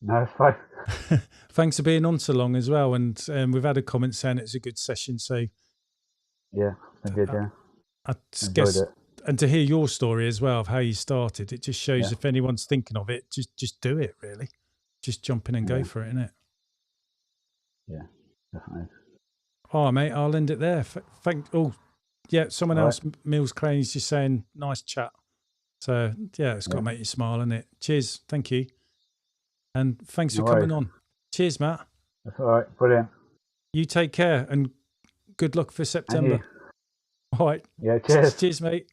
No, it's fine. Thanks for being on so long as well. And we've had a comment saying it's a good session. So yeah, it's been good. Yeah, I enjoyed guess, it. and to hear your story as well of how you started, it just shows if anyone's thinking of it, just do it. Really, just jump in and go for it, innit? Yeah, definitely. All right, mate. I'll end it there. Someone else, Mills Crane, is just saying nice chat. So yeah, it's got to make you smile, innit? Cheers, thank you, and thanks for coming on. Cheers, Matt. That's all right. Brilliant. You take care and good luck for September. All right. Yeah, cheers. Cheers, mate.